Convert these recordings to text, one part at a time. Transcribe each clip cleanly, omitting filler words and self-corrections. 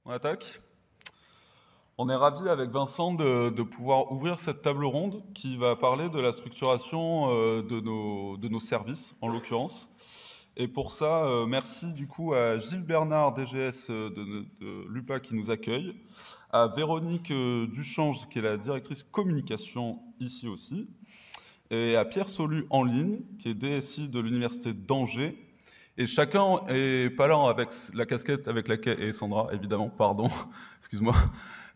On attaque. On est ravis avec Vincent de pouvoir ouvrir cette table ronde qui va parler de la structuration de nos services, en l'occurrence. Et pour ça, merci du coup à Gilles Bernard, DGS de l'UPA qui nous accueille, à Véronique Duchange qui est la directrice communication ici aussi, et à Pierre Solu en ligne qui est DSI de l'Université d'Angers. Et chacun est pas là avec la casquette avec laquelle... Et Sandra, évidemment, pardon, excuse-moi.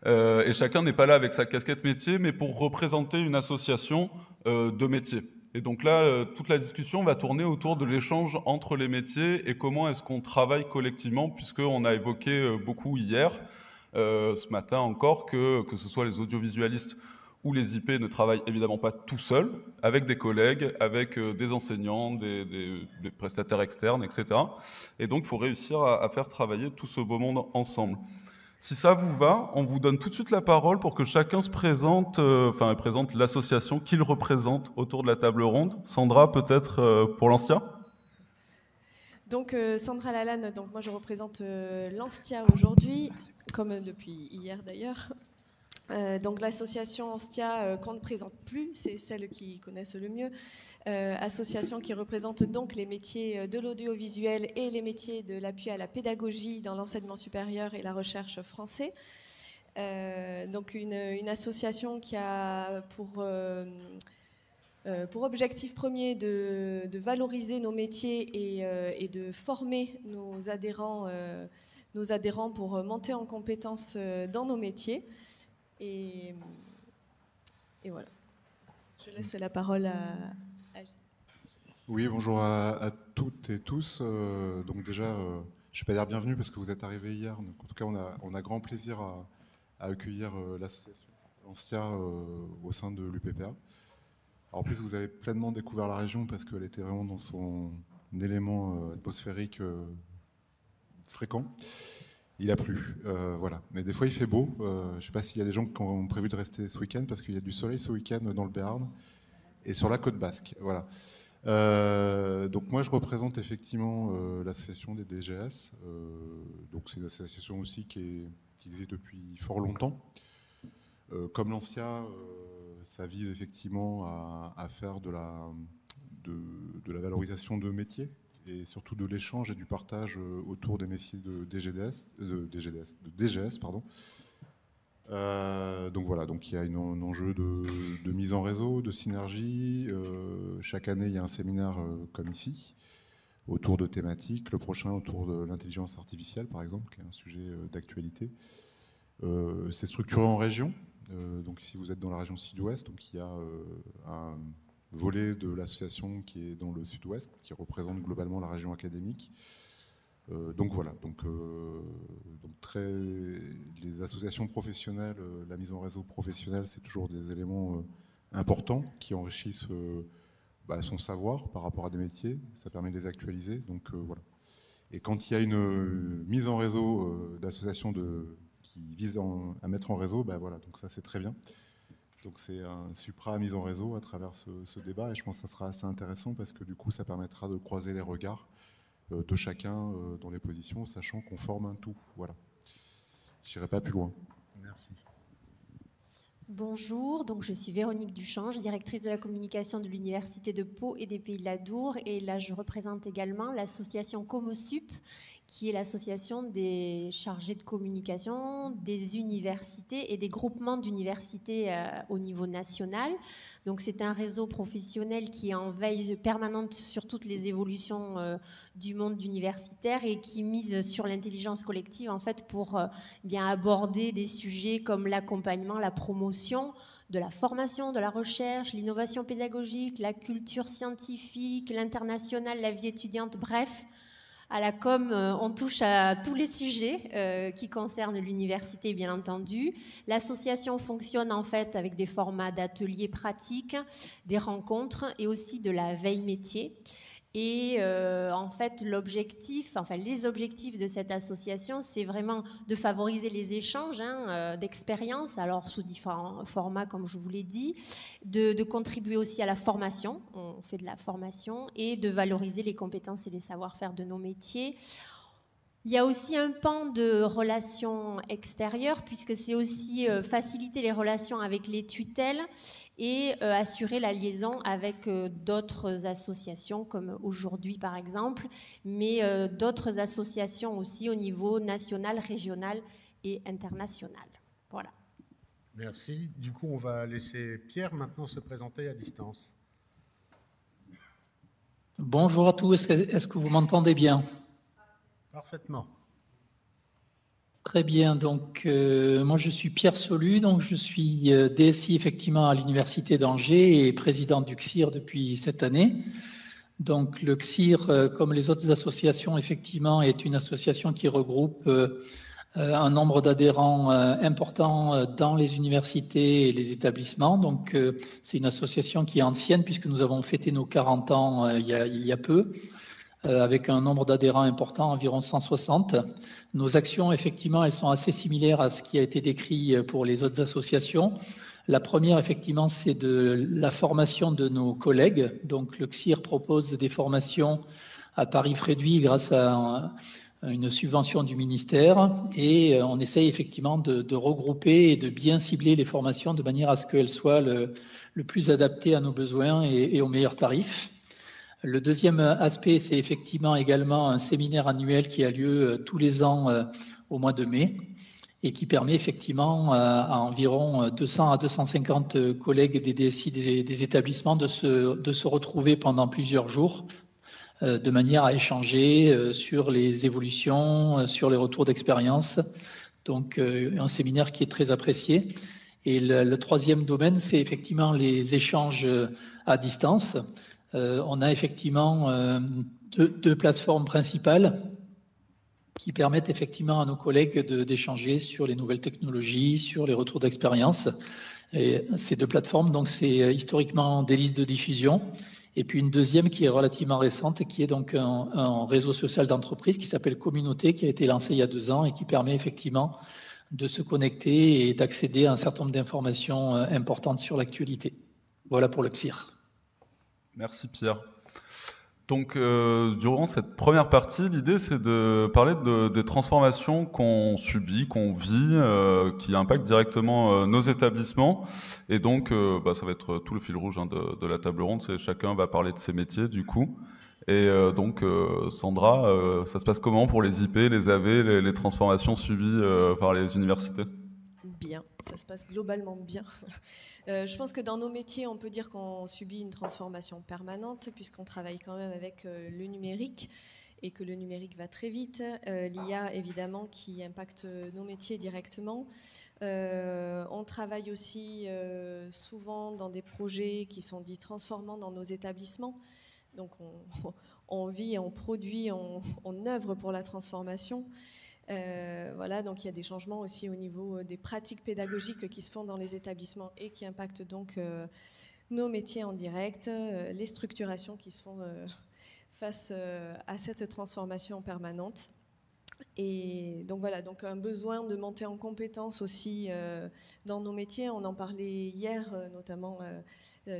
Et chacun n'est pas là avec sa casquette métier, mais pour représenter une association de métiers. Et donc là, toute la discussion va tourner autour de l'échange entre les métiers et comment est-ce qu'on travaille collectivement, puisqu'on a évoqué beaucoup hier, ce matin encore, que ce soit les audiovisualistes où les IP ne travaillent évidemment pas tout seuls, avec des collègues, avec des enseignants, des prestataires externes, etc. Et donc, il faut réussir à faire travailler tout ce beau monde ensemble. Si ça vous va, on vous donne tout de suite la parole pour que chacun se présente, présente l'association qu'il représente autour de la table ronde. Sandra, peut-être pour l'Anstia. Donc Sandra Lalanne, donc moi je représente l'Anstia aujourd'hui, comme depuis hier d'ailleurs. Donc l'association Anstia qu'on ne présente plus, c'est celle qui connaissent le mieux, association qui représente donc les métiers de l'audiovisuel et les métiers de l'appui à la pédagogie dans l'enseignement supérieur et la recherche français. Donc une association qui a pour objectif premier de valoriser nos métiers et de former nos adhérents pour monter en compétences dans nos métiers. Et voilà. Je laisse la parole à Gilles. Oui, bonjour à toutes et tous. Donc déjà, je ne vais pas dire bienvenue parce que vous êtes arrivés hier. Donc en tout cas, on a grand plaisir à accueillir l'association Anstia au sein de l'UPPA. Alors, en plus, vous avez pleinement découvert la région parce qu'elle était vraiment dans son élément atmosphérique fréquent. Il a plu, voilà. Mais des fois, il fait beau. Je ne sais pas s'il y a des gens qui ont prévu de rester ce week-end parce qu'il y a du soleil ce week-end dans le Béarn et sur la côte basque. Voilà. Donc moi, je représente effectivement l'association des DGS. Donc c'est une association aussi qui existe depuis fort longtemps. Comme l'Anstia, ça vise effectivement à faire de la valorisation de métiers et surtout de l'échange et du partage autour des métiers de DGS. Donc voilà, donc il y a un enjeu de mise en réseau, de synergie. Chaque année, il y a un séminaire comme ici, autour de thématiques. Le prochain autour de l'intelligence artificielle, par exemple, qui est un sujet d'actualité. C'est structuré en région. Donc ici, vous êtes dans la région sud-ouest, donc il y a un volet de l'association qui est dans le sud-ouest, qui représente globalement la région académique. Donc voilà, les associations professionnelles, la mise en réseau professionnel, c'est toujours des éléments importants qui enrichissent son savoir par rapport à des métiers. Ça permet de les actualiser. Donc voilà. Et quand il y a une mise en réseau d'associations qui visent à mettre en réseau, voilà, donc ça c'est très bien. Donc c'est un supra mise en réseau à travers ce débat, et je pense que ça sera assez intéressant parce que du coup ça permettra de croiser les regards de chacun dans les positions, sachant qu'on forme un tout. Voilà. Je n'irai pas plus loin. Merci. Bonjour, donc je suis Véronique Duchange, directrice de la communication de l'Université de Pau et des Pays de l'Adour, et là je représente également l'association ComoSup, qui est l'association des chargés de communication des universités et des groupements d'universités au niveau national. Donc c'est un réseau professionnel qui est en veille permanente sur toutes les évolutions du monde universitaire et qui mise sur l'intelligence collective en fait pour bien aborder des sujets comme l'accompagnement, la promotion de la formation, de la recherche, l'innovation pédagogique, la culture scientifique, l'international, la vie étudiante, bref. À la com, on touche à tous les sujets qui concernent l'université, bien entendu. L'association fonctionne en fait avec des formats d'ateliers pratiques, des rencontres et aussi de la veille métier. Et en fait, les objectifs de cette association, c'est vraiment de favoriser les échanges d'expériences, alors sous différents formats, comme je vous l'ai dit, de contribuer aussi à la formation, on fait de la formation, et de valoriser les compétences et les savoir-faire de nos métiers. Il y a aussi un pan de relations extérieures, puisque c'est aussi faciliter les relations avec les tutelles et assurer la liaison avec d'autres associations, comme aujourd'hui par exemple, mais d'autres associations aussi au niveau national, régional et international. Voilà. Merci. Du coup, on va laisser Pierre maintenant se présenter à distance. Bonjour à tous, est-ce que vous m'entendez bien? Parfaitement. Très bien, donc moi je suis Pierre Solu, donc je suis DSI effectivement à l'Université d'Angers et président du CSIR depuis cette année. Donc le CSIR, comme les autres associations, effectivement, est une association qui regroupe un nombre d'adhérents important dans les universités et les établissements. Donc c'est une association qui est ancienne puisque nous avons fêté nos 40 ans il y a peu. Avec un nombre d'adhérents important, environ 160. Nos actions, effectivement, elles sont assez similaires à ce qui a été décrit pour les autres associations. La première, effectivement, c'est de la formation de nos collègues. Donc, le CSIR propose des formations à tarif réduit grâce à une subvention du ministère et on essaye effectivement de regrouper et de bien cibler les formations de manière à ce qu'elles soient le plus adaptées à nos besoins et aux meilleurs tarifs. Le deuxième aspect, c'est effectivement également un séminaire annuel qui a lieu tous les ans au mois de mai et qui permet effectivement à environ 200 à 250 collègues des DSI des établissements de se retrouver pendant plusieurs jours de manière à échanger sur les évolutions, sur les retours d'expérience. Donc un séminaire qui est très apprécié. Et le troisième domaine, c'est effectivement les échanges à distance. On a effectivement deux plateformes principales qui permettent effectivement à nos collègues d'échanger sur les nouvelles technologies, sur les retours d'expérience. Et ces deux plateformes, donc c'est historiquement des listes de diffusion. Et puis une deuxième qui est relativement récente et qui est donc un réseau social d'entreprise qui s'appelle Communauté, qui a été lancé il y a 2 ans et qui permet effectivement de se connecter et d'accéder à un certain nombre d'informations importantes sur l'actualité. Voilà pour le CSIR. Merci Pierre. Donc, durant cette première partie, l'idée c'est de parler des transformations qu'on subit, qu'on vit, qui impactent directement nos établissements. Et donc, ça va être tout le fil rouge de la table ronde. C'est chacun va parler de ses métiers du coup. Et donc, Sandra, ça se passe comment pour les IP, les AV, les transformations subies par les universités? Bien, ça se passe globalement bien. Je pense que dans nos métiers, on peut dire qu'on subit une transformation permanente puisqu'on travaille quand même avec le numérique et que le numérique va très vite. L'IA, évidemment, qui impacte nos métiers directement. On travaille aussi souvent dans des projets qui sont dits transformants dans nos établissements. Donc on vit, on produit, on œuvre pour la transformation. Voilà, donc il y a des changements aussi au niveau des pratiques pédagogiques qui se font dans les établissements et qui impactent donc nos métiers en direct, les structurations qui se font face à cette transformation permanente. Et donc voilà, donc un besoin de monter en compétences aussi dans nos métiers. On en parlait hier, notamment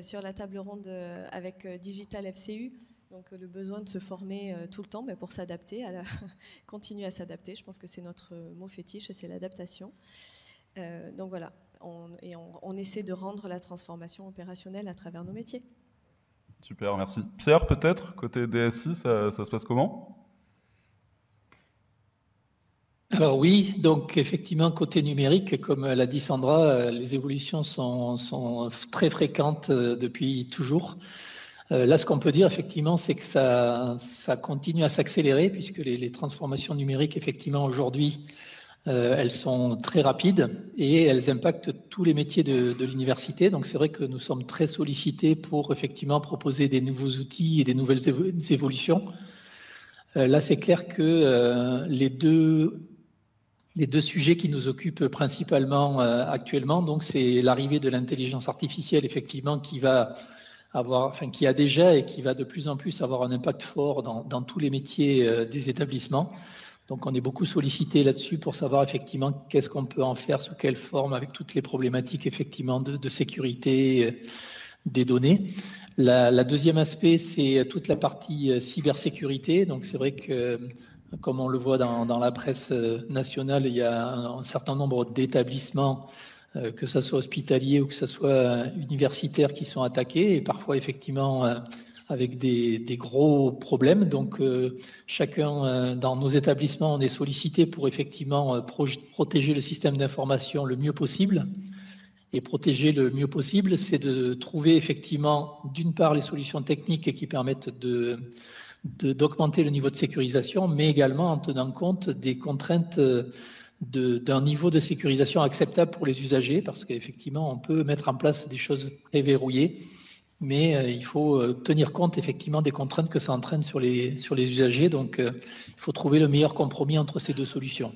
sur la table ronde avec Digital FCU. Donc le besoin de se former tout le temps pour s'adapter, continuer à s'adapter. Je pense que c'est notre mot fétiche, c'est l'adaptation. Donc voilà, on essaie de rendre la transformation opérationnelle à travers nos métiers. Super, merci. Pierre, peut-être, côté DSI, ça se passe comment ? Alors oui, donc effectivement, côté numérique, comme l'a dit Sandra, les évolutions sont très fréquentes depuis toujours. Là, ce qu'on peut dire, effectivement, c'est que ça continue à s'accélérer puisque les transformations numériques, effectivement, aujourd'hui, elles sont très rapides et elles impactent tous les métiers de l'université. Donc, c'est vrai que nous sommes très sollicités pour, effectivement, proposer des nouveaux outils et des nouvelles évolutions. Là, c'est clair que les deux sujets qui nous occupent principalement actuellement, donc, c'est l'arrivée de l'intelligence artificielle, effectivement, qui a déjà et qui va de plus en plus avoir un impact fort dans tous les métiers des établissements. Donc, on est beaucoup sollicité là-dessus pour savoir effectivement qu'est-ce qu'on peut en faire, sous quelle forme, avec toutes les problématiques effectivement de sécurité des données. La deuxième aspect, c'est toute la partie cybersécurité. Donc, c'est vrai que Comme on le voit dans la presse nationale, il y a un certain nombre d'établissements, que ce soit hospitaliers ou que ce soit universitaires, qui sont attaqués, et parfois effectivement avec des gros problèmes. Donc chacun dans nos établissements, on est sollicité pour effectivement protéger le système d'information le mieux possible. Et protéger le mieux possible, c'est de trouver effectivement, d'une part, les solutions techniques qui permettent d'augmenter le niveau de sécurisation, mais également en tenant compte des contraintes d'un niveau de sécurisation acceptable pour les usagers, parce qu'effectivement, on peut mettre en place des choses très verrouillées, mais il faut tenir compte effectivement des contraintes que ça entraîne sur les usagers. Donc, il faut trouver le meilleur compromis entre ces deux solutions.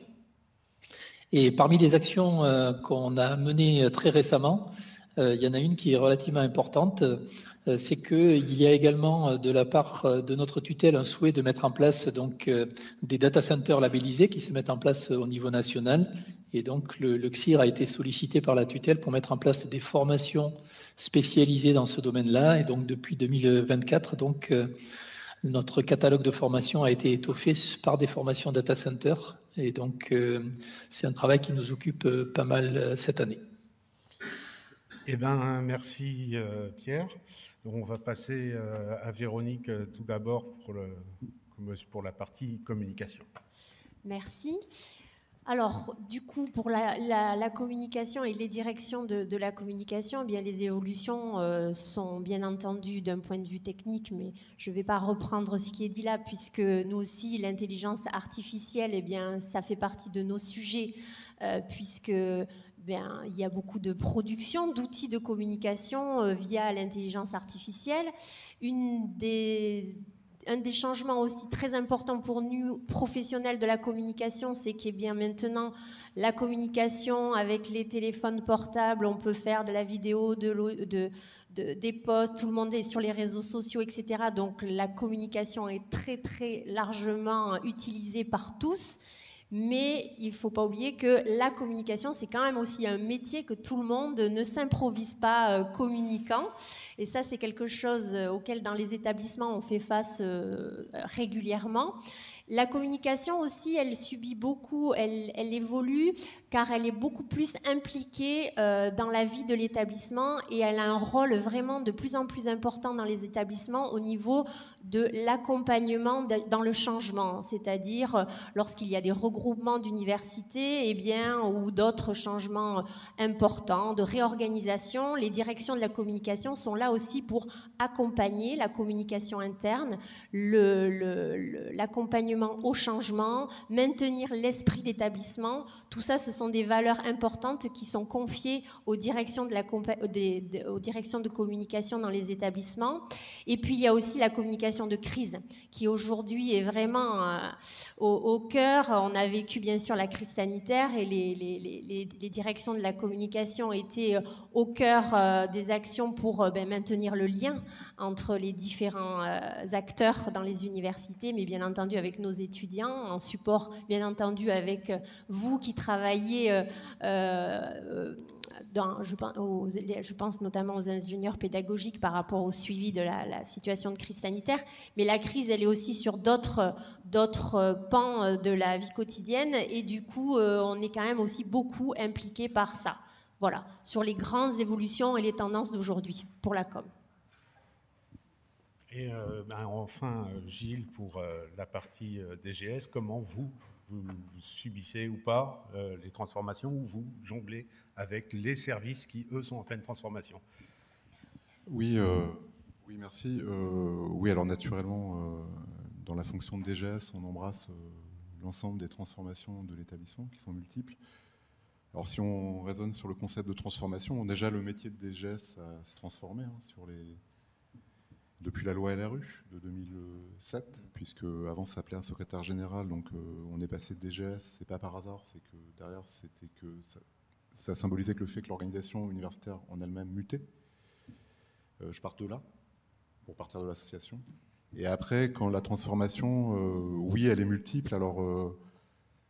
Et parmi les actions qu'on a menées très récemment, il y en a une qui est relativement importante, c'est qu'il y a également de la part de notre tutelle un souhait de mettre en place donc des data centers labellisés qui se mettent en place au niveau national. Et donc le CSIR a été sollicité par la tutelle pour mettre en place des formations spécialisées dans ce domaine-là. Et donc depuis 2024, donc notre catalogue de formation a été étoffé par des formations data center. Et donc, c'est un travail qui nous occupe pas mal cette année. Eh bien, merci Pierre. On va passer à Véronique tout d'abord pour la partie communication. Merci. Alors, du coup, pour la communication et les directions de la communication, eh bien, les évolutions sont bien entendu d'un point de vue technique, mais je ne vais pas reprendre ce qui est dit là, puisque nous aussi, l'intelligence artificielle, eh bien, ça fait partie de nos sujets, puisque bien, il y a beaucoup de production d'outils de communication via l'intelligence artificielle. Un des changements aussi très importants pour nous, professionnels de la communication, c'est qu'il y a bien maintenant la communication avec les téléphones portables, on peut faire de la vidéo, des posts, tout le monde est sur les réseaux sociaux, etc. Donc la communication est très très largement utilisée par tous. Mais il ne faut pas oublier que la communication, c'est quand même aussi un métier que tout le monde ne s'improvise pas communicant. Et ça, c'est quelque chose auquel, dans les établissements, on fait face régulièrement. La communication aussi, elle subit beaucoup, elle évolue, car elle est beaucoup plus impliquée dans la vie de l'établissement et elle a un rôle vraiment de plus en plus important dans les établissements au niveau de l'accompagnement dans le changement, c'est-à-dire lorsqu'il y a des regroupements d'universités ou d'autres changements importants, de réorganisation, les directions de la communication sont là aussi pour accompagner la communication interne, l'accompagnement au changement, maintenir l'esprit d'établissement. Tout ça, ce sont des valeurs importantes qui sont confiées aux directions aux directions de communication dans les établissements. Et puis, il y a aussi la communication de crise qui aujourd'hui est vraiment au cœur. On a vécu bien sûr la crise sanitaire et les directions de la communication étaient au cœur des actions pour maintenir le lien entre les différents acteurs dans les universités, mais bien entendu avec nos étudiants, en support bien entendu avec vous qui travaillez je pense notamment aux ingénieurs pédagogiques par rapport au suivi de la situation de crise sanitaire, mais la crise elle est aussi sur d'autres pans de la vie quotidienne et du coup on est quand même aussi beaucoup impliqué par ça. Voilà, sur les grandes évolutions et les tendances d'aujourd'hui pour la com. Et enfin, Gilles, pour la partie DGS, comment vous subissez ou pas les transformations ou vous jonglez avec les services qui, eux, sont en pleine transformation? Oui, merci. Oui, alors naturellement, dans la fonction de DGS, on embrasse l'ensemble des transformations de l'établissement qui sont multiples. Alors si on raisonne sur le concept de transformation, déjà le métier de DGS s'est transformé depuis la loi LRU de 2007, puisque avant ça s'appelait un secrétaire général, donc on est passé de DGS, c'est pas par hasard, c'est que derrière c'était que ça symbolisait que le fait que l'organisation universitaire en elle-même mutait. Je pars de là, pour partir de l'association. Et après, quand la transformation, oui, elle est multiple, alors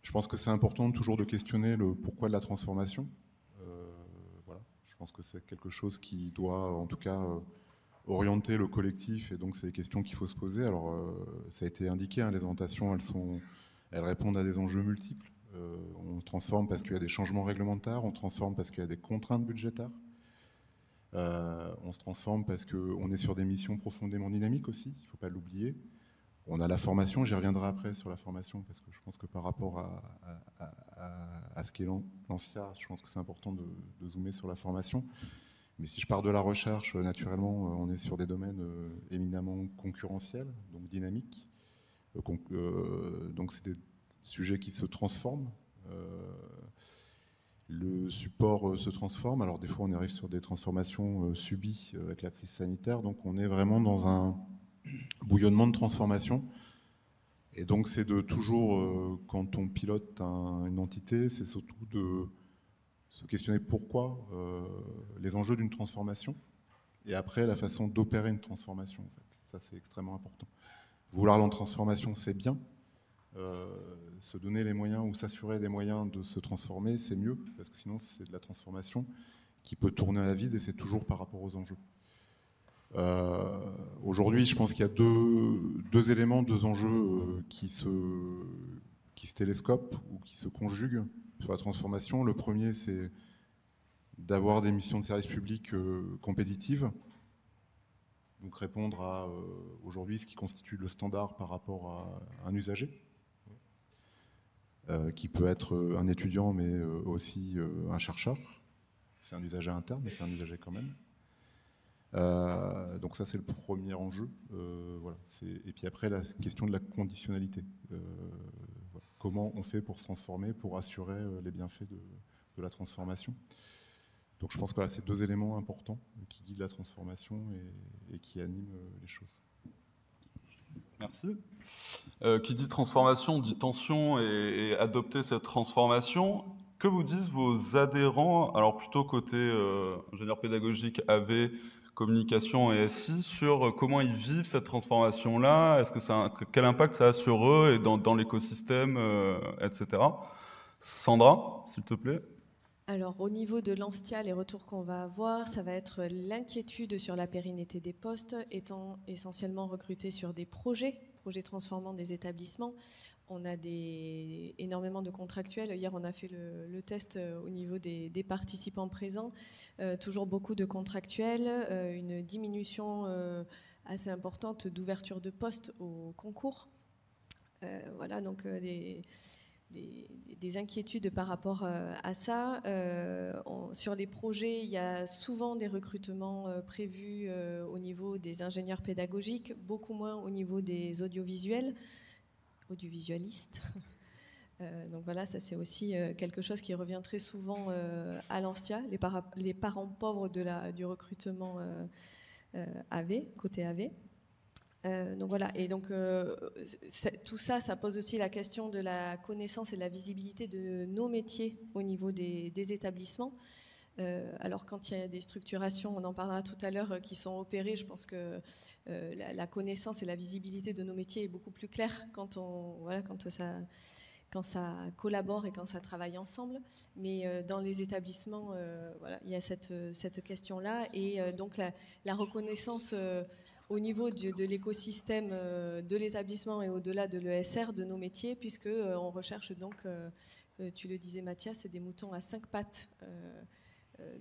je pense que c'est important toujours de questionner le pourquoi de la transformation. Voilà, je pense que c'est quelque chose qui doit, en tout cas, orienter le collectif, et donc c'est des questions qu'il faut se poser. Alors, ça a été indiqué, les orientations, Elles répondent à des enjeux multiples. On transforme parce qu'il y a des changements réglementaires, on transforme parce qu'il y a des contraintes budgétaires. On se transforme parce qu'on est sur des missions profondément dynamiques aussi, il ne faut pas l'oublier. On a la formation, j'y reviendrai après sur la formation, parce que je pense que par rapport à ce qu'est l'ANSTIA, je pense que c'est important de zoomer sur la formation. Mais si je pars de la recherche, naturellement, on est sur des domaines éminemment concurrentiels, donc dynamiques. Donc c'est des sujets qui se transforment. Le support se transforme. Alors des fois, on arrive sur des transformations subies avec la crise sanitaire. Donc on est vraiment dans un bouillonnement de transformation. Et donc c'est de toujours, quand on pilote une entité, c'est surtout de se questionner pourquoi les enjeux d'une transformation et après la façon d'opérer une transformation. En fait. Ça, c'est extrêmement important. Vouloir la transformation, c'est bien. Se donner les moyens ou s'assurer des moyens de se transformer, c'est mieux, parce que sinon, c'est de la transformation qui peut tourner à la vide et c'est toujours par rapport aux enjeux. Aujourd'hui, je pense qu'il y a deux éléments, deux enjeux qui se télescopent ou qui se conjuguent sur la transformation. Le premier, c'est d'avoir des missions de service public compétitives, donc répondre à aujourd'hui ce qui constitue le standard par rapport à un usager, qui peut être un étudiant mais aussi un chercheur. C'est un usager interne, mais c'est un usager quand même. Donc ça, c'est le premier enjeu. Voilà. Et puis après, la question de la conditionnalité. Voilà. Comment on fait pour se transformer, pour assurer les bienfaits de la transformation. Donc je pense que voilà, c'est deux éléments importants qui guident la transformation et qui animent les choses. Merci. Qui dit transformation dit tension et adopter cette transformation. Que vous disent vos adhérents, alors plutôt côté ingénieur pédagogique, AV, communication et SI, sur comment ils vivent cette transformation-là? Est-ce que quel impact ça a sur eux et dans l'écosystème, etc. Sandra, s'il te plaît. Alors, au niveau de l'ANSTIA, les retours qu'on va avoir, ça va être l'inquiétude sur la pérennité des postes, étant essentiellement recrutés sur des projets transformant des établissements. On a énormément de contractuels. Hier, on a fait le test au niveau des participants présents. Toujours beaucoup de contractuels, une diminution assez importante d'ouverture de postes au concours. Voilà, donc des inquiétudes par rapport à ça. Sur les projets, il y a souvent des recrutements prévus au niveau des ingénieurs pédagogiques, beaucoup moins au niveau des audiovisualistes. Donc voilà, ça c'est aussi quelque chose qui revient très souvent à l'ANSTIA, les parents pauvres du recrutement AV, côté AV. Donc voilà, et donc tout ça, ça pose aussi la question de la connaissance et de la visibilité de nos métiers au niveau des établissements. Alors quand il y a des structurations, on en parlera tout à l'heure, qui sont opérées, je pense que la connaissance et la visibilité de nos métiers est beaucoup plus claire quand ça collabore et quand ça travaille ensemble. Mais dans les établissements, voilà, il y a cette question-là, et donc la reconnaissance au niveau de l'écosystème de l'établissement et au-delà de l'ESR, de nos métiers, puisqu'on recherche donc, tu le disais Mathias, des moutons à 5 pattes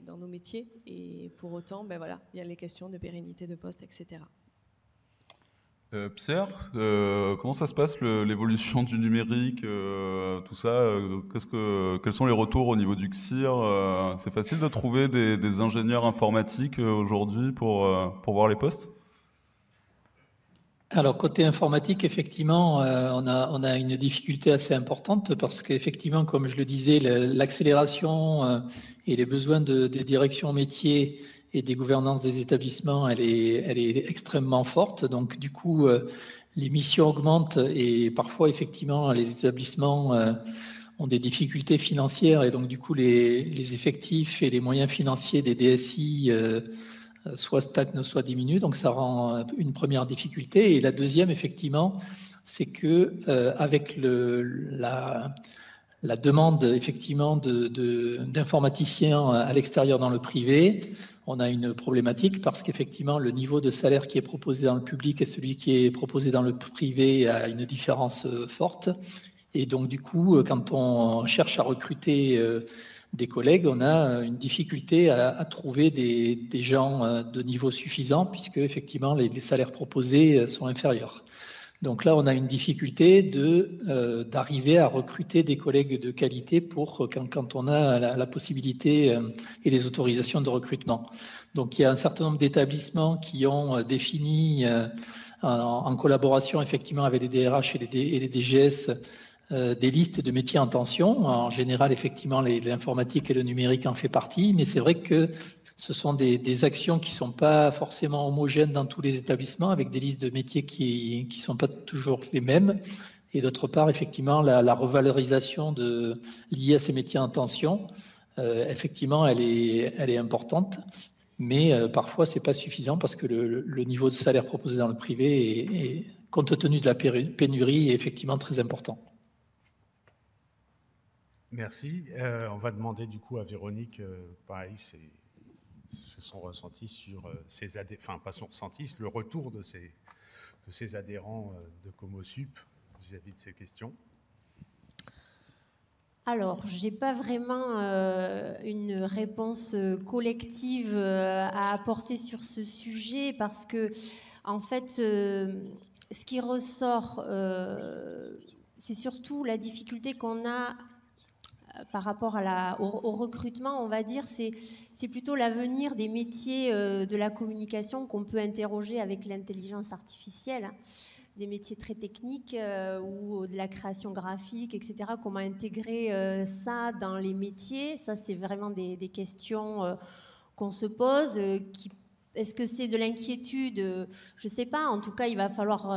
dans nos métiers, et pour autant, ben voilà, il y a les questions de pérennité de poste, etc. Pierre, comment ça se passe l'évolution du numérique, tout ça, quels sont les retours au niveau du CSIR? C'est facile de trouver des ingénieurs informatiques aujourd'hui pour voir les postes? Alors, côté informatique, effectivement, on a une difficulté assez importante parce qu'effectivement, comme je le disais, l'accélération et les besoins des directions métiers et des gouvernances des établissements, elle est extrêmement forte. Donc, du coup, les missions augmentent et parfois, effectivement, les établissements ont des difficultés financières et donc, du coup, les effectifs et les moyens financiers des DSI soit stagne, soit diminue, donc ça rend une première difficulté. Et la deuxième, effectivement, c'est que avec la demande effectivement d'informaticiens à l'extérieur dans le privé, on a une problématique parce qu'effectivement le niveau de salaire qui est proposé dans le public et celui qui est proposé dans le privé a une différence forte. Et donc, du coup, quand on cherche à recruter des collègues, on a une difficulté à trouver des gens de niveau suffisant, puisque effectivement, les salaires proposés sont inférieurs. Donc là, on a une difficulté d'arriver à recruter des collègues de qualité pour quand on a la possibilité et les autorisations de recrutement. Donc il y a un certain nombre d'établissements qui ont défini en collaboration effectivement avec les DRH et les DGS des listes de métiers en tension. En général, effectivement, l'informatique et le numérique en fait partie, mais c'est vrai que ce sont des actions qui ne sont pas forcément homogènes dans tous les établissements, avec des listes de métiers qui ne sont pas toujours les mêmes. Et d'autre part, effectivement, la revalorisation liée à ces métiers en tension, effectivement, elle est importante, mais parfois, ce n'est pas suffisant parce que le niveau de salaire proposé dans le privé, compte tenu de la pénurie, est effectivement très important. Merci. On va demander du coup à Véronique, pareil, c'est son ressenti sur ses adhérents, enfin pas son ressenti, le retour de ses adhérents de Comosup vis-à-vis de ces questions. Alors, je n'ai pas vraiment une réponse collective à apporter sur ce sujet parce que, en fait, ce qui ressort, c'est surtout la difficulté qu'on a par rapport au recrutement, on va dire, c'est plutôt l'avenir des métiers de la communication qu'on peut interroger avec l'intelligence artificielle, des métiers très techniques ou de la création graphique, etc. Comment intégrer ça dans les métiers? Ça, c'est vraiment des questions qu'on se pose. Est-ce que c'est de l'inquiétude? Je ne sais pas. En tout cas, il va falloir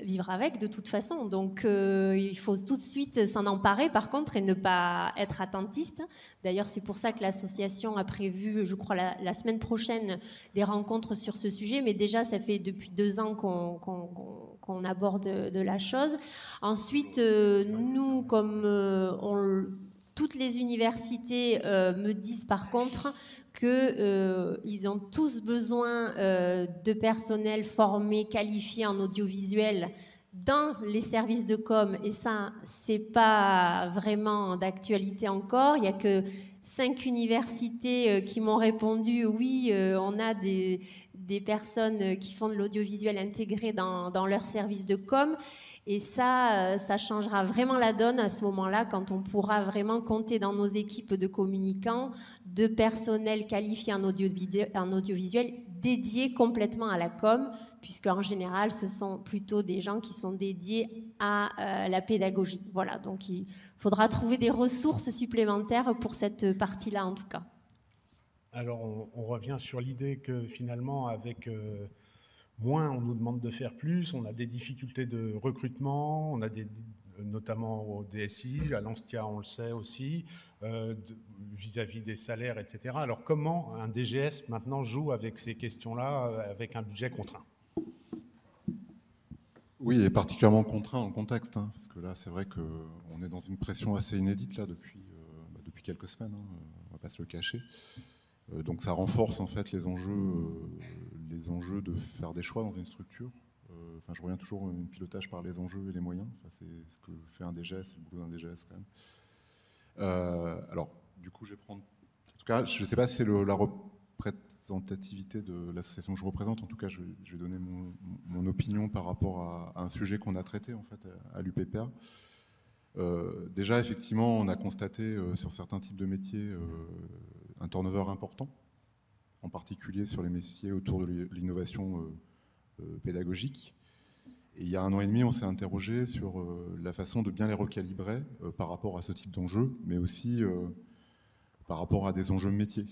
vivre avec de toute façon. Donc, il faut tout de suite s'en emparer, par contre, et ne pas être attentiste. D'ailleurs, c'est pour ça que l'association a prévu, je crois, la semaine prochaine, des rencontres sur ce sujet. Mais déjà, ça fait depuis 2 ans qu'on aborde de la chose. Ensuite, nous, comme toutes les universités me disent, par contre, qu'ils ont tous besoin de personnel formé, qualifié en audiovisuel dans les services de com, et ça, c'est pas vraiment d'actualité encore. Il n'y a que 5 universités qui m'ont répondu oui, on a des personnes qui font de l'audiovisuel intégré dans leurs services de com. Et ça changera vraiment la donne à ce moment-là, quand on pourra vraiment compter dans nos équipes de communicants, de personnel qualifié en audiovisuel, dédié complètement à la com, puisqu'en général, ce sont plutôt des gens qui sont dédiés à la pédagogie. Voilà, donc il faudra trouver des ressources supplémentaires pour cette partie-là, en tout cas. Alors, on revient sur l'idée que finalement, avec moins on nous demande de faire plus, on a des difficultés de recrutement, on a notamment au DSI, à l'Anstia on le sait aussi, vis-à-vis des salaires, etc. Alors comment un DGS maintenant joue avec ces questions-là, avec un budget contraint? Oui, et particulièrement contraint en contexte, hein, parce que là c'est vrai qu'on est dans une pression assez inédite là, depuis quelques semaines, hein, on ne va pas se le cacher. Donc ça renforce en fait les enjeux de faire des choix dans une structure. Enfin, je reviens toujours au pilotage par les enjeux et les moyens. Enfin, c'est ce que fait un DGS, c'est le boulot d'un DGS quand même. Alors, du coup, je vais prendre... En tout cas, je ne sais pas si c'est la représentativité de l'association que je représente. En tout cas, je vais donner mon opinion par rapport à un sujet qu'on a traité en fait à l'UPPA. Déjà, effectivement, on a constaté sur certains types de métiers un turnover important, en particulier sur les métiers autour de l'innovation pédagogique. Et il y a 1 an et demi, on s'est interrogé sur la façon de bien les recalibrer par rapport à ce type d'enjeux, mais aussi par rapport à des enjeux métiers.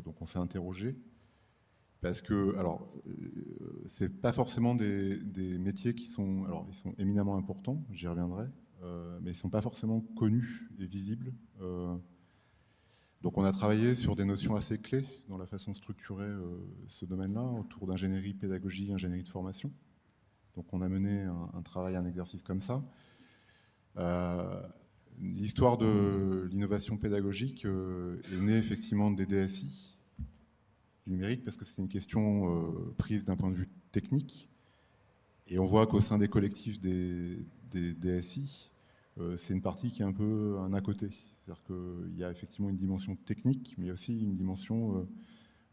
Donc on s'est interrogé parce que, alors, c'est pas forcément des métiers qui sont, alors ils sont éminemment importants, j'y reviendrai, mais ils sont pas forcément connus et visibles. Donc on a travaillé sur des notions assez clés dans la façon de structurer ce domaine-là, autour d'ingénierie pédagogie, ingénierie de formation. Donc on a mené un travail, un exercice comme ça. L'histoire de l'innovation pédagogique est née effectivement des DSI, du numérique, parce que c'est une question prise d'un point de vue technique. Et on voit qu'au sein des collectifs des des DSI, c'est une partie qui est un peu un à côté. C'est-à-dire qu'il y a effectivement une dimension technique, mais aussi une dimension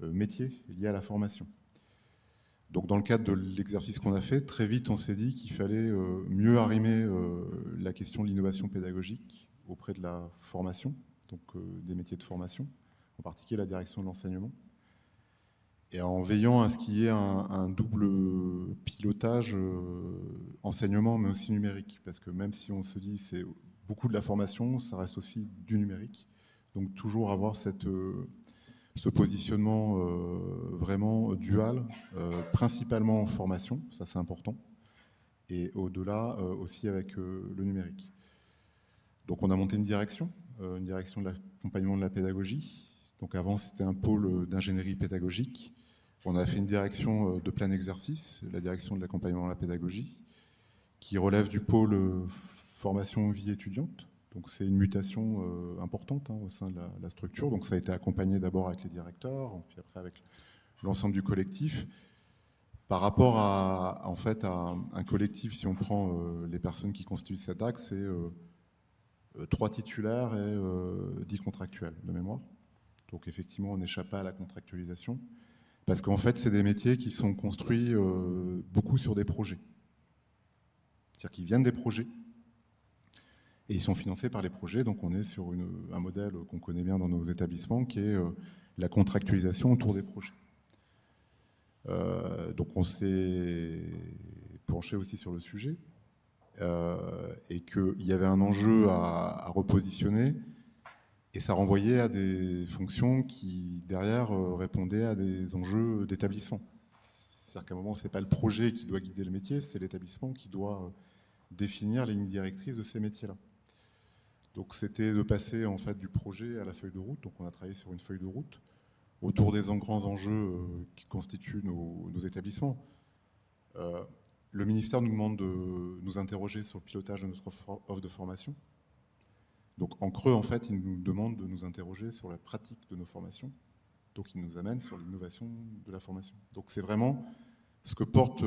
métier liée à la formation. Donc dans le cadre de l'exercice qu'on a fait, très vite on s'est dit qu'il fallait mieux arrimer la question de l'innovation pédagogique auprès de la formation, donc des métiers de formation, en particulier la direction de l'enseignement, et en veillant à ce qu'il y ait un double pilotage enseignement, mais aussi numérique, parce que même si on se dit c'est beaucoup de la formation, ça reste aussi du numérique. Donc toujours avoir ce positionnement vraiment dual, principalement en formation, ça c'est important, et au-delà aussi avec le numérique. Donc on a monté une direction de l'accompagnement de la pédagogie. Donc avant c'était un pôle d'ingénierie pédagogique. On a fait une direction de plein exercice, la direction de l'accompagnement de la pédagogie, qui relève du pôle formation vie étudiante. Donc c'est une mutation importante au sein de la structure. Donc ça a été accompagné d'abord avec les directeurs, puis après avec l'ensemble du collectif. Par rapport à un collectif, si on prend les personnes qui constituent cet axe, c'est 3 titulaires et 10 contractuels de mémoire. Donc effectivement, on n'échappe pas à la contractualisation. Parce qu'en fait, c'est des métiers qui sont construits beaucoup sur des projets. C'est-à-dire qu'ils viennent des projets et ils sont financés par les projets. Donc on est sur un modèle qu'on connaît bien dans nos établissements qui est la contractualisation autour des projets. Donc on s'est penché aussi sur le sujet et qu'il y avait un enjeu à repositionner. Et ça renvoyait à des fonctions qui, derrière, répondaient à des enjeux d'établissement. C'est-à-dire qu'à un moment, ce n'est pas le projet qui doit guider le métier, c'est l'établissement qui doit définir les lignes directrices de ces métiers-là. Donc c'était de passer en fait, du projet à la feuille de route. Donc on a travaillé sur une feuille de route autour des grands enjeux qui constituent nos établissements. Le ministère nous demande de nous interroger sur le pilotage de notre offre de formation. Donc en creux, en fait, il nous demande de nous interroger sur la pratique de nos formations. Donc il nous amène sur l'innovation de la formation. Donc c'est vraiment ce que portent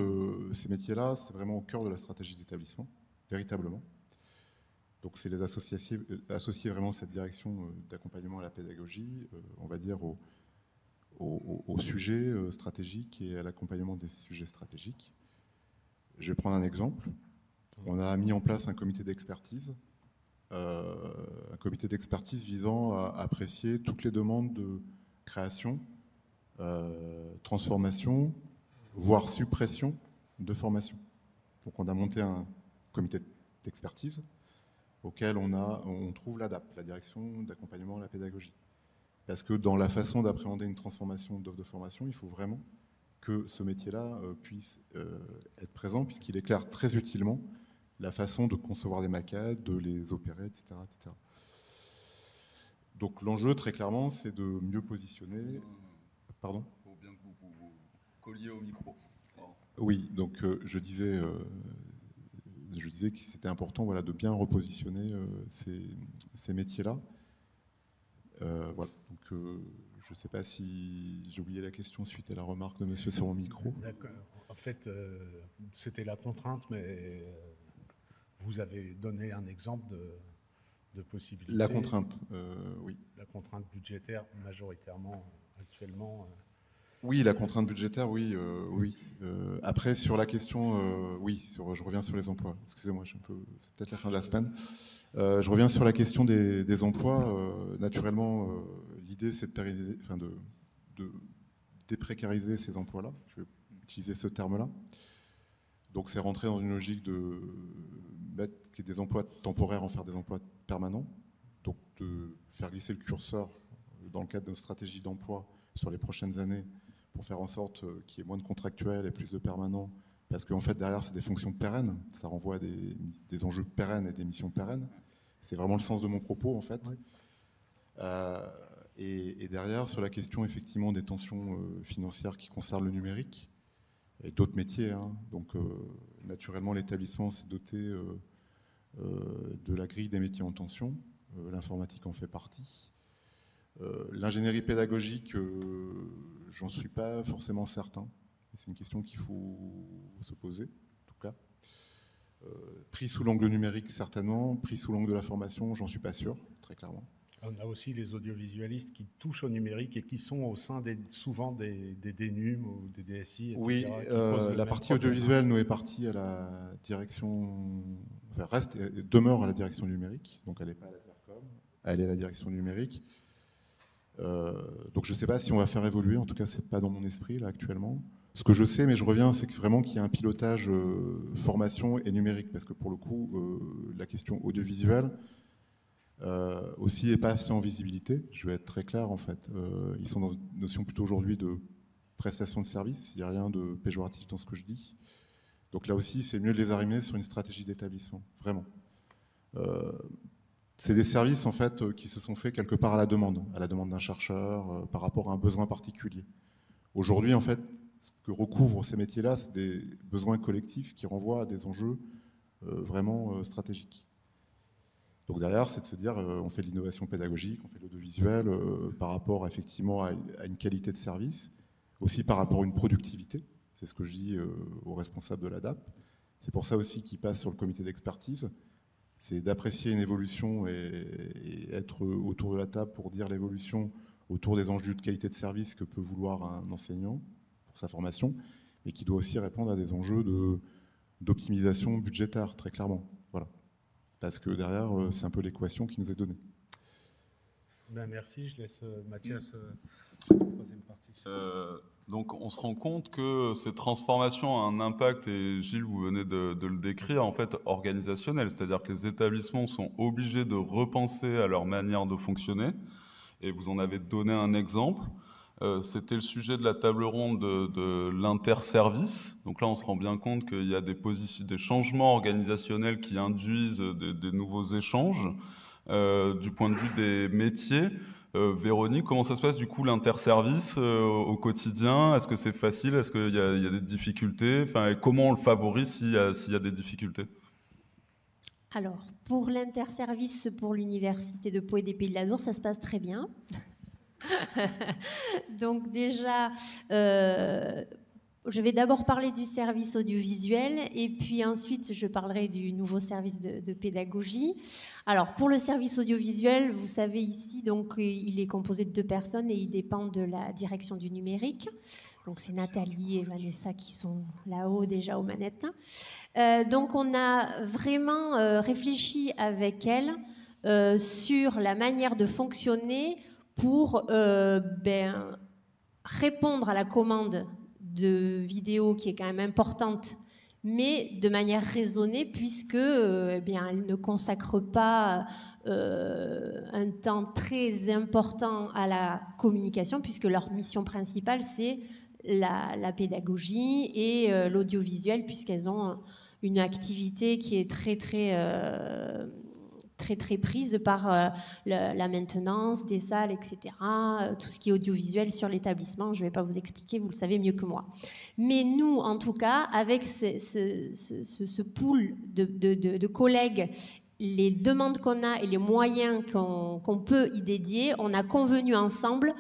ces métiers-là, c'est vraiment au cœur de la stratégie d'établissement, véritablement. Donc c'est les associer vraiment cette direction d'accompagnement à la pédagogie, on va dire au sujet stratégique et à l'accompagnement des sujets stratégiques. Je vais prendre un exemple. On a mis en place un comité d'expertise visant à apprécier toutes les demandes de création, transformation, voire suppression de formation. Donc on a monté un comité d'expertise auquel on trouve l'ADAP, la direction d'accompagnement à la pédagogie. Parce que dans la façon d'appréhender une transformation d'offre de formation, il faut vraiment que ce métier-là puisse être présent, puisqu'il éclaire très utilement la façon de concevoir des maquettes, de les opérer, etc. etc. Donc l'enjeu, très clairement, c'est de mieux positionner... Pardon ? Il faut bien que vous colliez au micro. Oui, donc je disais que c'était important voilà, de bien repositionner ces métiers-là. Voilà, donc je ne sais pas si j'ai oublié la question suite à la remarque de monsieur sur mon micro. D'accord. En fait, c'était la contrainte, mais vous avez donné un exemple de possibilité. La contrainte, oui. La contrainte budgétaire, majoritairement, actuellement. Oui, la contrainte budgétaire, oui. Après, sur la question, je reviens sur les emplois. Excusez-moi, c'est peut-être la fin de la semaine. Je reviens sur la question des emplois. Naturellement, l'idée, c'est de déprécariser ces emplois-là. Je vais utiliser ce terme-là. Donc, c'est rentrer dans une logique de mettre des emplois temporaires en faire des emplois permanents. Donc, de faire glisser le curseur dans le cadre de notre stratégie d'emploi sur les prochaines années pour faire en sorte qu'il y ait moins de contractuels et plus de permanents. Parce qu'en fait, derrière, c'est des fonctions pérennes. Ça renvoie à des enjeux pérennes et des missions pérennes. C'est vraiment le sens de mon propos, en fait. Oui. Et derrière, sur la question, effectivement, des tensions financières qui concernent le numérique et d'autres métiers. Donc, naturellement, l'établissement s'est doté de la grille des métiers en tension. L'informatique en fait partie. L'ingénierie pédagogique, j'en suis pas forcément certain. C'est une question qu'il faut se poser, en tout cas. Pris sous l'angle numérique, certainement. Pris sous l'angle de la formation, j'en suis pas sûr, très clairement. On a aussi les audiovisualistes qui touchent au numérique et qui sont au sein souvent des DNUM ou des DSI, etc. Oui, la partie audiovisuelle nous est partie à la direction, enfin, demeure à la direction numérique, donc elle n'est pas à la DIRCOM, elle est à la direction numérique. Donc je ne sais pas si on va faire évoluer, en tout cas c'est pas dans mon esprit là actuellement. Ce que je sais, mais je reviens, c'est que vraiment qu'il y a un pilotage formation et numérique, parce que pour le coup, la question audiovisuelle aussi n'est pas assez en visibilité. Je vais être très clair en fait. Ils sont dans une notion plutôt aujourd'hui de prestation de service. Il n'y a rien de péjoratif dans ce que je dis. Donc là aussi, c'est mieux de les arrimer sur une stratégie d'établissement, vraiment. C'est des services en fait qui se sont faits quelque part à la demande d'un chercheur par rapport à un besoin particulier. Aujourd'hui, en fait, ce que recouvrent ces métiers-là, c'est des besoins collectifs qui renvoient à des enjeux vraiment stratégiques. Donc derrière, c'est de se dire, on fait de l'innovation pédagogique, on fait de l'audiovisuel par rapport effectivement à une qualité de service, aussi par rapport à une productivité. C'est ce que je dis aux responsables de l'ADAP. C'est pour ça aussi qu'ils passent sur le comité d'expertise. C'est d'apprécier une évolution et être autour de la table pour dire l'évolution autour des enjeux de qualité de service que peut vouloir un enseignant pour sa formation, mais qui doit aussi répondre à des enjeux d'optimisation budgétaire, très clairement. Voilà. Parce que derrière, c'est un peu l'équation qui nous est donnée. Ben merci, je laisse Mathias la troisième partie. Donc on se rend compte que ces transformations ont un impact, et Gilles, vous venez de le décrire, en fait organisationnel, c'est-à-dire que les établissements sont obligés de repenser à leur manière de fonctionner, et vous en avez donné un exemple. C'était le sujet de la table ronde de l'interservice. Donc là, on se rend bien compte qu'il y a des changements organisationnels qui induisent des nouveaux échanges. Du point de vue des métiers, Véronique, comment ça se passe du coup l'interservice au quotidien? Est-ce que c'est facile? Est-ce qu'il y a des difficultés? Enfin, et comment on le favorise s'il y a des difficultés? Alors, pour l'interservice pour l'Université de Pau et des Pays de la Dour, ça se passe très bien. Donc déjà, je vais d'abord parler du service audiovisuel et puis ensuite je parlerai du nouveau service de pédagogie. Alors pour le service audiovisuel, vous savez ici, donc il est composé de 2 personnes et il dépend de la direction du numérique. Donc c'est Nathalie et Vanessa qui sont là-haut déjà aux manettes. Donc on a vraiment réfléchi avec elles sur la manière de fonctionner pour répondre à la commande de vidéo qui est quand même importante, mais de manière raisonnée, puisque elle ne consacre pas un temps très important à la communication, puisque leur mission principale, c'est la pédagogie et l'audiovisuel, puisqu'elles ont une activité qui est très prise par la maintenance des salles, etc. Tout ce qui est audiovisuel sur l'établissement, je ne vais pas vous expliquer, vous le savez mieux que moi. Mais nous, en tout cas, avec ce pool de collègues, les demandes qu'on a et les moyens qu'on peut y dédier, on a convenu ensemble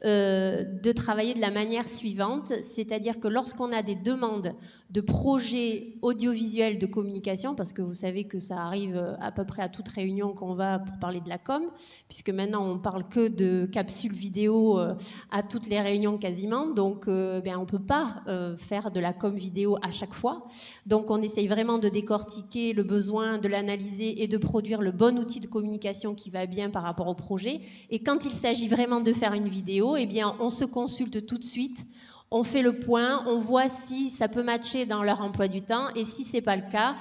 de travailler de la manière suivante, c'est-à-dire que lorsqu'on a des demandes de projets audiovisuels de communication, parce que vous savez que ça arrive à peu près à toute réunion qu'on va pour parler de la com, puisque maintenant on parle que de capsules vidéo à toutes les réunions quasiment, donc on ne peut pas faire de la com vidéo à chaque fois. Donc on essaye vraiment de décortiquer le besoin, de l'analyser et de produire le bon outil de communication qui va bien par rapport au projet. Et quand il s'agit vraiment de faire une vidéo, on se consulte tout de suite. On fait le point, on voit si ça peut matcher dans leur emploi du temps et si ce n'est pas le cas,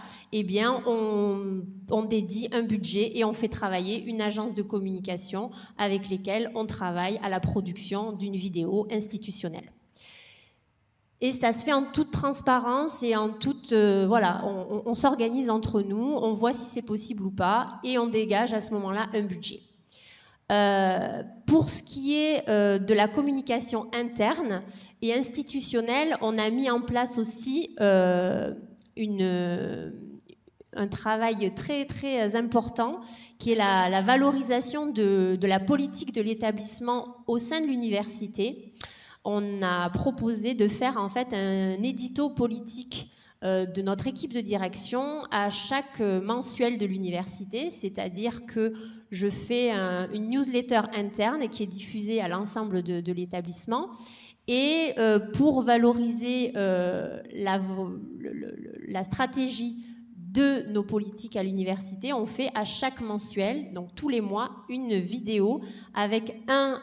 on dédie un budget et on fait travailler une agence de communication avec lesquelles on travaille à la production d'une vidéo institutionnelle. Et ça se fait en toute transparence et en toute... on s'organise entre nous, on voit si c'est possible ou pas et on dégage à ce moment-là un budget. Pour ce qui est de la communication interne et institutionnelle, on a mis en place aussi un travail très important qui est la valorisation de la politique de l'établissement au sein de l'université. On a proposé de faire en fait un édito politique de notre équipe de direction à chaque mensuel de l'université, c'est-à-dire que je fais une newsletter interne qui est diffusée à l'ensemble de l'établissement. Et pour valoriser la stratégie de nos politiques à l'université, on fait à chaque mensuel, donc tous les mois, une vidéo avec un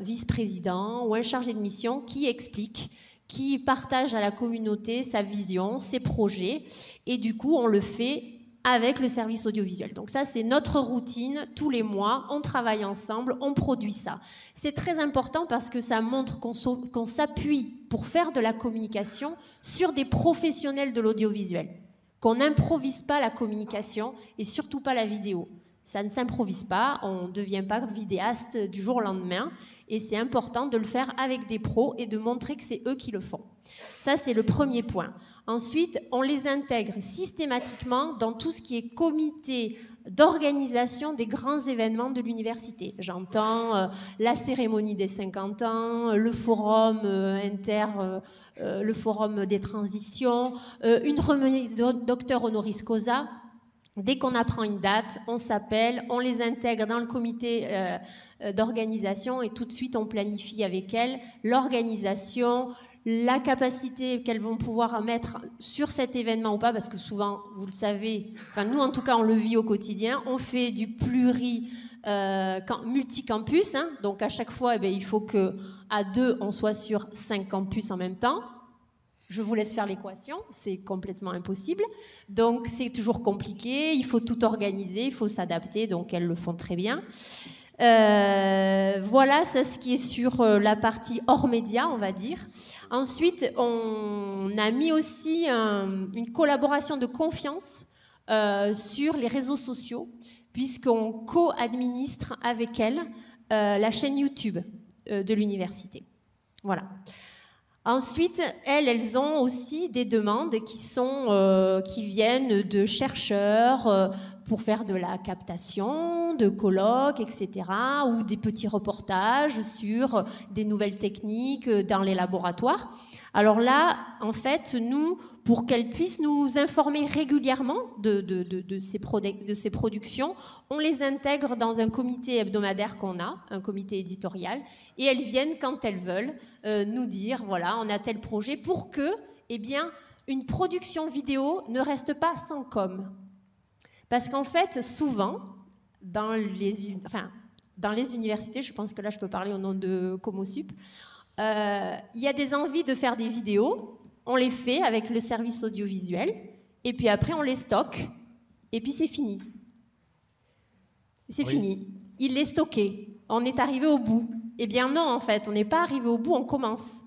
vice-président ou un chargé de mission qui explique, qui partage à la communauté sa vision, ses projets, et du coup on le fait avec le service audiovisuel. Donc ça, c'est notre routine, tous les mois, on travaille ensemble, on produit ça. C'est très important parce que ça montre qu'on s'appuie pour faire de la communication sur des professionnels de l'audiovisuel, qu'on n'improvise pas la communication et surtout pas la vidéo. Ça ne s'improvise pas, on ne devient pas vidéaste du jour au lendemain, et c'est important de le faire avec des pros et de montrer que c'est eux qui le font. Ça, c'est le premier point. Ensuite, on les intègre systématiquement dans tout ce qui est comité d'organisation des grands événements de l'université. J'entends la cérémonie des 50 ans, le forum le forum des transitions, une remise de docteur honoris causa. Dès qu'on apprend une date, on s'appelle, on les intègre dans le comité d'organisation et tout de suite on planifie avec elles l'organisation, la capacité qu'elles vont pouvoir mettre sur cet événement ou pas, parce que souvent, vous le savez, enfin nous en tout cas on le vit au quotidien, on fait du multicampus, hein, donc à chaque fois il faut qu'à 2 on soit sur 5 campus en même temps. Je vous laisse faire l'équation, c'est complètement impossible. Donc c'est toujours compliqué, il faut tout organiser, il faut s'adapter, donc elles le font très bien. Voilà, c'est ce qui est sur la partie hors média, on va dire. Ensuite, on a mis aussi une collaboration de confiance sur les réseaux sociaux, puisqu'on co-administre avec elles la chaîne YouTube de l'université. Voilà. Ensuite, elles ont aussi des demandes qui viennent de chercheurs pour faire de la captation, de colloques, etc., ou des petits reportages sur des nouvelles techniques dans les laboratoires. Alors là, en fait, nous, pour qu'elles puissent nous informer régulièrement de ces productions, on les intègre dans un comité hebdomadaire qu'on a, un comité éditorial, et elles viennent quand elles veulent nous dire, voilà, on a tel projet, pour que, eh bien, une production vidéo ne reste pas sans com. Parce qu'en fait, souvent, dans les universités, je pense que là, je peux parler au nom de Comosup, il y a des envies de faire des vidéos, on les fait avec le service audiovisuel, et puis après, on les stocke, et puis c'est fini. C'est fini. Il est stocké. On est arrivé au bout. Eh bien non, en fait, on n'est pas arrivé au bout, on commence.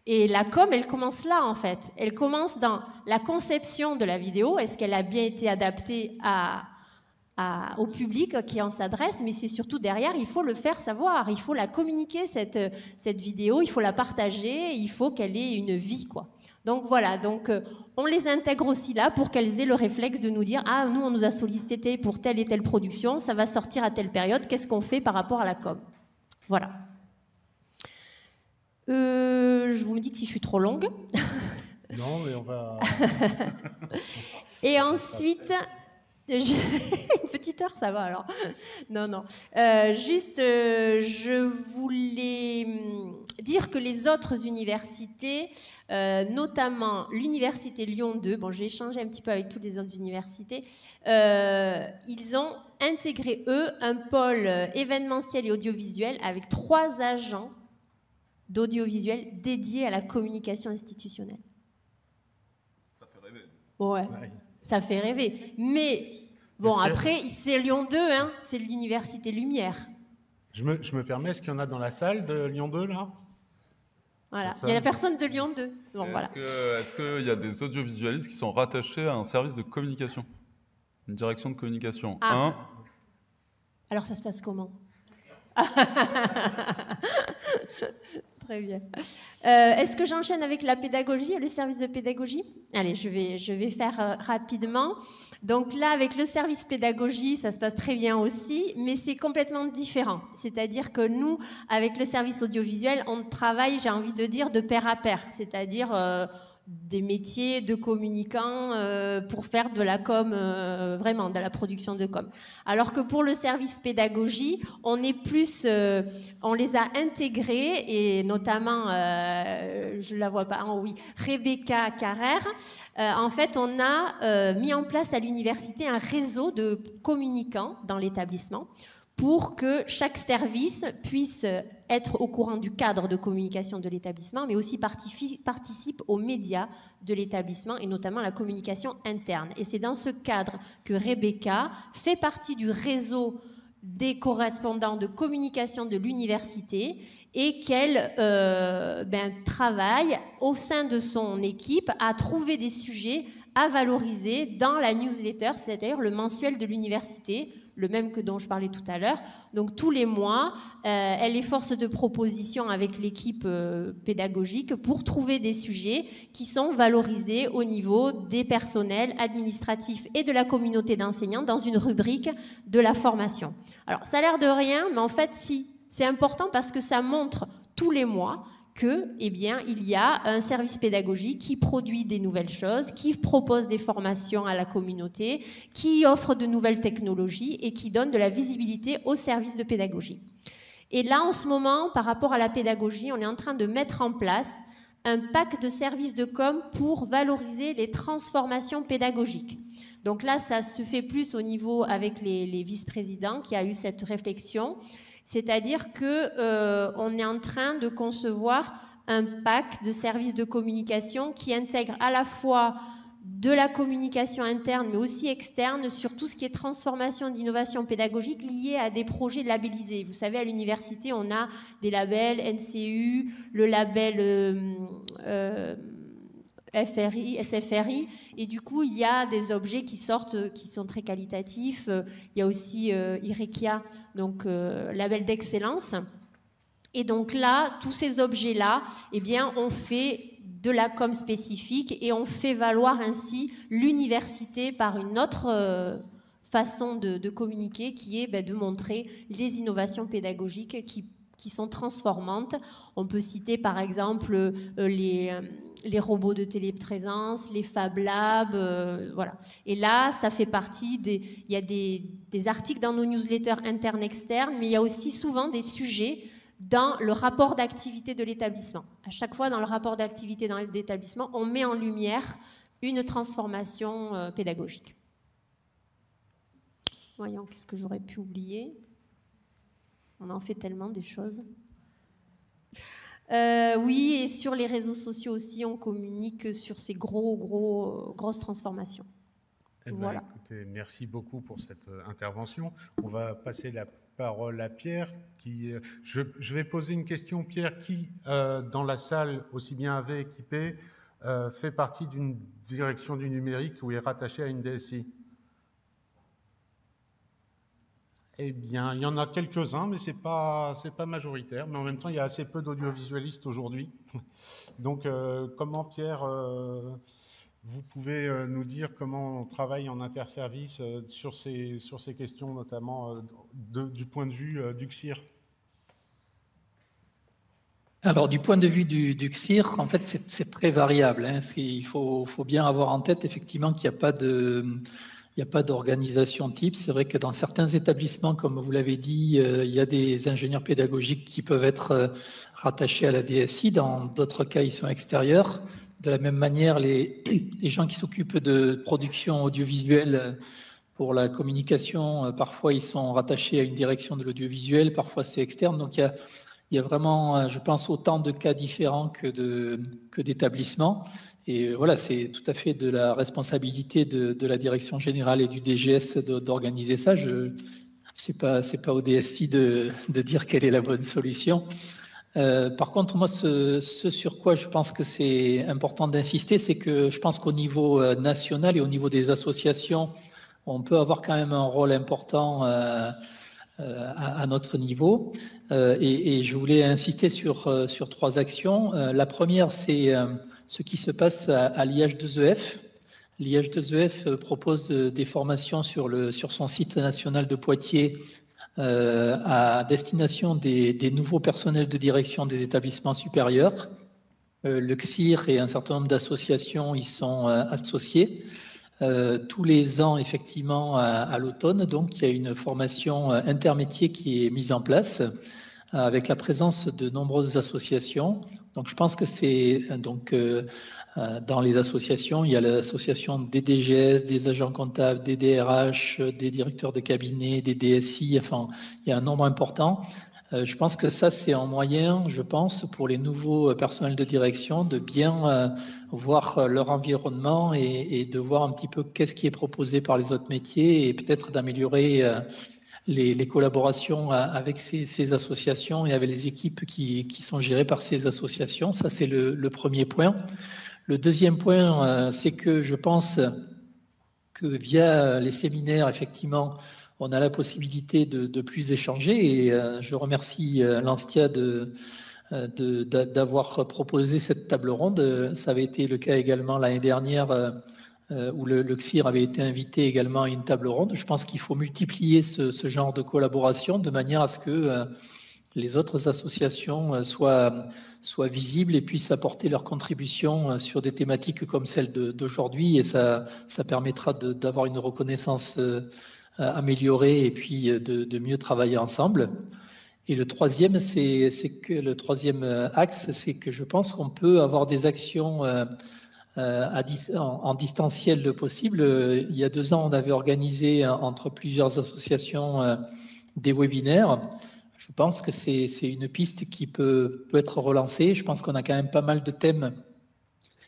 Et la com, elle commence là, en fait. Elle commence dans la conception de la vidéo. Est-ce qu'elle a bien été adaptée au public qui en s'adresse? Mais c'est surtout derrière, il faut le faire savoir. Il faut la communiquer, cette vidéo. Il faut la partager. Il faut qu'elle ait une vie, quoi. Donc voilà, on les intègre aussi là pour qu'elles aient le réflexe de nous dire « Ah, nous, on nous a sollicité pour telle et telle production, ça va sortir à telle période, qu'est-ce qu'on fait par rapport à la com ?» Voilà. Je vous me dites si je suis trop longue. Non, mais on va... Et ensuite... Une petite heure, ça va alors. Non. Je voulais dire que les autres universités, notamment l'université Lyon 2, bon, j'ai échangé un petit peu avec toutes les autres universités, ils ont intégré, eux, un pôle événementiel et audiovisuel avec 3 agents d'audiovisuel dédiés à la communication institutionnelle. Ça fait rêver. Ouais. Ça fait rêver. Mais, bon, après, c'est Lyon 2, hein, c'est l'université Lumière. Je me permets, est-ce qu'il y en a dans la salle de Lyon 2, là? Voilà, il n'y a personne de Lyon 2. Bon, voilà. Est-ce qu'il y a des audiovisualistes qui sont rattachés à un service de communication? Une direction de communication? Alors, ça se passe comment? Très bien. Est-ce que j'enchaîne avec la pédagogie, le service de pédagogie? Allez, je vais faire rapidement. Donc là, avec le service pédagogie, ça se passe très bien aussi, mais c'est complètement différent. C'est-à-dire que nous, avec le service audiovisuel, on travaille, j'ai envie de dire, de pair à pair. C'est-à-dire, des métiers de communicants pour faire de la com, vraiment de la production de com. Alors que pour le service pédagogie, on est plus, on les a intégrés, et notamment, je la vois pas, oh oui, Rebecca Carrère. En fait, on a mis en place à l'université un réseau de communicants dans l'établissement, pour que chaque service puisse être au courant du cadre de communication de l'établissement, mais aussi participe aux médias de l'établissement, et notamment la communication interne. Et c'est dans ce cadre que Rebecca fait partie du réseau des correspondants de communication de l'université, et qu'elle travaille au sein de son équipe à trouver des sujets à valoriser dans la newsletter, c'est-à-dire le mensuel de l'université, le même que dont je parlais tout à l'heure. Donc tous les mois, elle est force de proposition avec l'équipe pédagogique pour trouver des sujets qui sont valorisés au niveau des personnels administratifs et de la communauté d'enseignants dans une rubrique de la formation. Alors ça a l'air de rien, mais en fait si, c'est important parce que ça montre tous les mois que, eh bien, il y a un service pédagogique qui produit des nouvelles choses, qui propose des formations à la communauté, qui offre de nouvelles technologies et qui donne de la visibilité au service de pédagogie. Et là, en ce moment, par rapport à la pédagogie, on est en train de mettre en place un pack de services de com pour valoriser les transformations pédagogiques. Donc là, ça se fait plus au niveau avec les vice-présidents qui a eu cette réflexion. C'est-à-dire qu'on est en train de concevoir un pack de services de communication qui intègre à la fois de la communication interne, mais aussi externe, sur tout ce qui est transformation d'innovation pédagogique liée à des projets labellisés. Vous savez, à l'université, on a des labels NCU, le label SFRI, et du coup il y a des objets qui sortent, qui sont très qualitatifs. Il y a aussi IRECIA, donc label d'excellence. Et donc là, tous ces objets-là, eh bien, on fait de la com spécifique et on fait valoir ainsi l'université par une autre façon de communiquer, qui est de montrer les innovations pédagogiques qui sont transformantes. On peut citer par exemple les robots de téléprésence, les Fab Labs, voilà. Et là, ça fait partie il y a des articles dans nos newsletters internes, externes, mais il y a aussi souvent des sujets dans le rapport d'activité de l'établissement. À chaque fois, dans le rapport d'activité dans l'établissement, on met en lumière une transformation pédagogique. Voyons, qu'est-ce que j'aurais pu oublier ? On en fait tellement des choses. Oui, et sur les réseaux sociaux aussi, on communique sur ces grosses transformations. Voilà. Écoutez, merci beaucoup pour cette intervention. On va passer la parole à Pierre. Je vais poser une question. Pierre, qui dans la salle, aussi bien AV équipé, fait partie d'une direction du numérique ou est rattaché à une DSI ? Eh bien, il y en a quelques-uns, mais c'est pas majoritaire. Mais en même temps, il y a assez peu d'audiovisualistes aujourd'hui. Donc, comment, Pierre, vous pouvez nous dire comment on travaille en interservice sur ces questions, notamment du point de vue du CSIR ? Alors, du point de vue du CSIR, en fait, c'est très variable. Hein. Il faut bien avoir en tête, effectivement, qu'il n'y a pas d'organisation type. C'est vrai que dans certains établissements, comme vous l'avez dit, il y a des ingénieurs pédagogiques qui peuvent être rattachés à la DSI. Dans d'autres cas, ils sont extérieurs. De la même manière, les gens qui s'occupent de production audiovisuelle pour la communication, parfois ils sont rattachés à une direction de l'audiovisuel, parfois c'est externe. Donc il y a vraiment, je pense, autant de cas différents que d'établissements. Et voilà, c'est tout à fait de la responsabilité de la direction générale et du DGS d'organiser ça. C'est pas au DSI de dire quelle est la bonne solution. Par contre, moi, ce sur quoi je pense que c'est important d'insister, c'est que je pense qu'au niveau national et au niveau des associations, on peut avoir quand même un rôle important à notre niveau. Et je voulais insister sur 3 actions. La première, c'est ce qui se passe à l'IH2EF. L'IH2EF propose des formations sur son site national de Poitiers à destination des nouveaux personnels de direction des établissements supérieurs. le CSIR et un certain nombre d'associations y sont associés. Tous les ans, effectivement, à l'automne, donc, il y a une formation intermétier qui est mise en place avec la présence de nombreuses associations. Donc, je pense que c'est dans les associations, il y a l'association des DGS, des agents comptables, des DRH, des directeurs de cabinet, des DSI, enfin, il y a un nombre important. Je pense que ça, c'est un moyen, je pense, pour les nouveaux personnels de direction de bien voir leur environnement et de voir un petit peu qu'est-ce qui est proposé par les autres métiers et peut-être d'améliorer les collaborations avec ces associations et avec les équipes qui sont gérées par ces associations. Ça, c'est le premier point. Le deuxième point, c'est que je pense que via les séminaires, effectivement, on a la possibilité de plus échanger et je remercie l'Anstia d'avoir proposé cette table ronde. Ça avait été le cas également l'année dernière où le CSIR avait été invité également à une table ronde. Je pense qu'il faut multiplier ce genre de collaboration de manière à ce que les autres associations soient visibles et puissent apporter leur contribution sur des thématiques comme celle d'aujourd'hui. Et ça permettra d'avoir une reconnaissance améliorée et puis de mieux travailler ensemble. Et le troisième, le troisième axe, c'est que je pense qu'on peut avoir des actions en distanciel possible. Il y a 2 ans, on avait organisé entre plusieurs associations des webinaires. Je pense que c'est une piste qui peut être relancée. Je pense qu'on a quand même pas mal de thèmes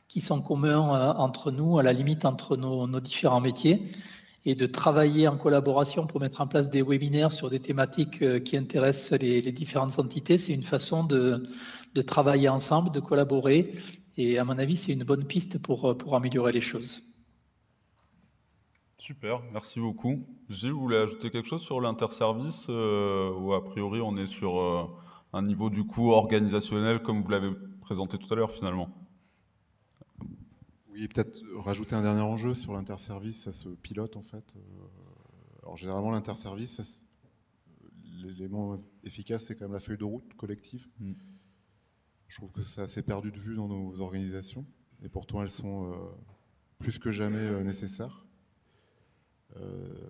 qui sont communs entre nous, à la limite entre nos différents métiers, et de travailler en collaboration pour mettre en place des webinaires sur des thématiques qui intéressent les différentes entités. C'est une façon de travailler ensemble, de collaborer, et à mon avis, c'est une bonne piste pour améliorer les choses. Super, merci beaucoup. Gilles, vous voulez ajouter quelque chose sur l'interservice ou a priori on est sur un niveau du coup organisationnel comme vous l'avez présenté tout à l'heure finalement? Oui, peut-être rajouter un dernier enjeu sur l'interservice, ça se pilote en fait. Alors généralement l'interservice, l'élément efficace c'est quand même la feuille de route collective. Je trouve que c'est assez perdu de vue dans nos organisations et pourtant elles sont plus que jamais nécessaires.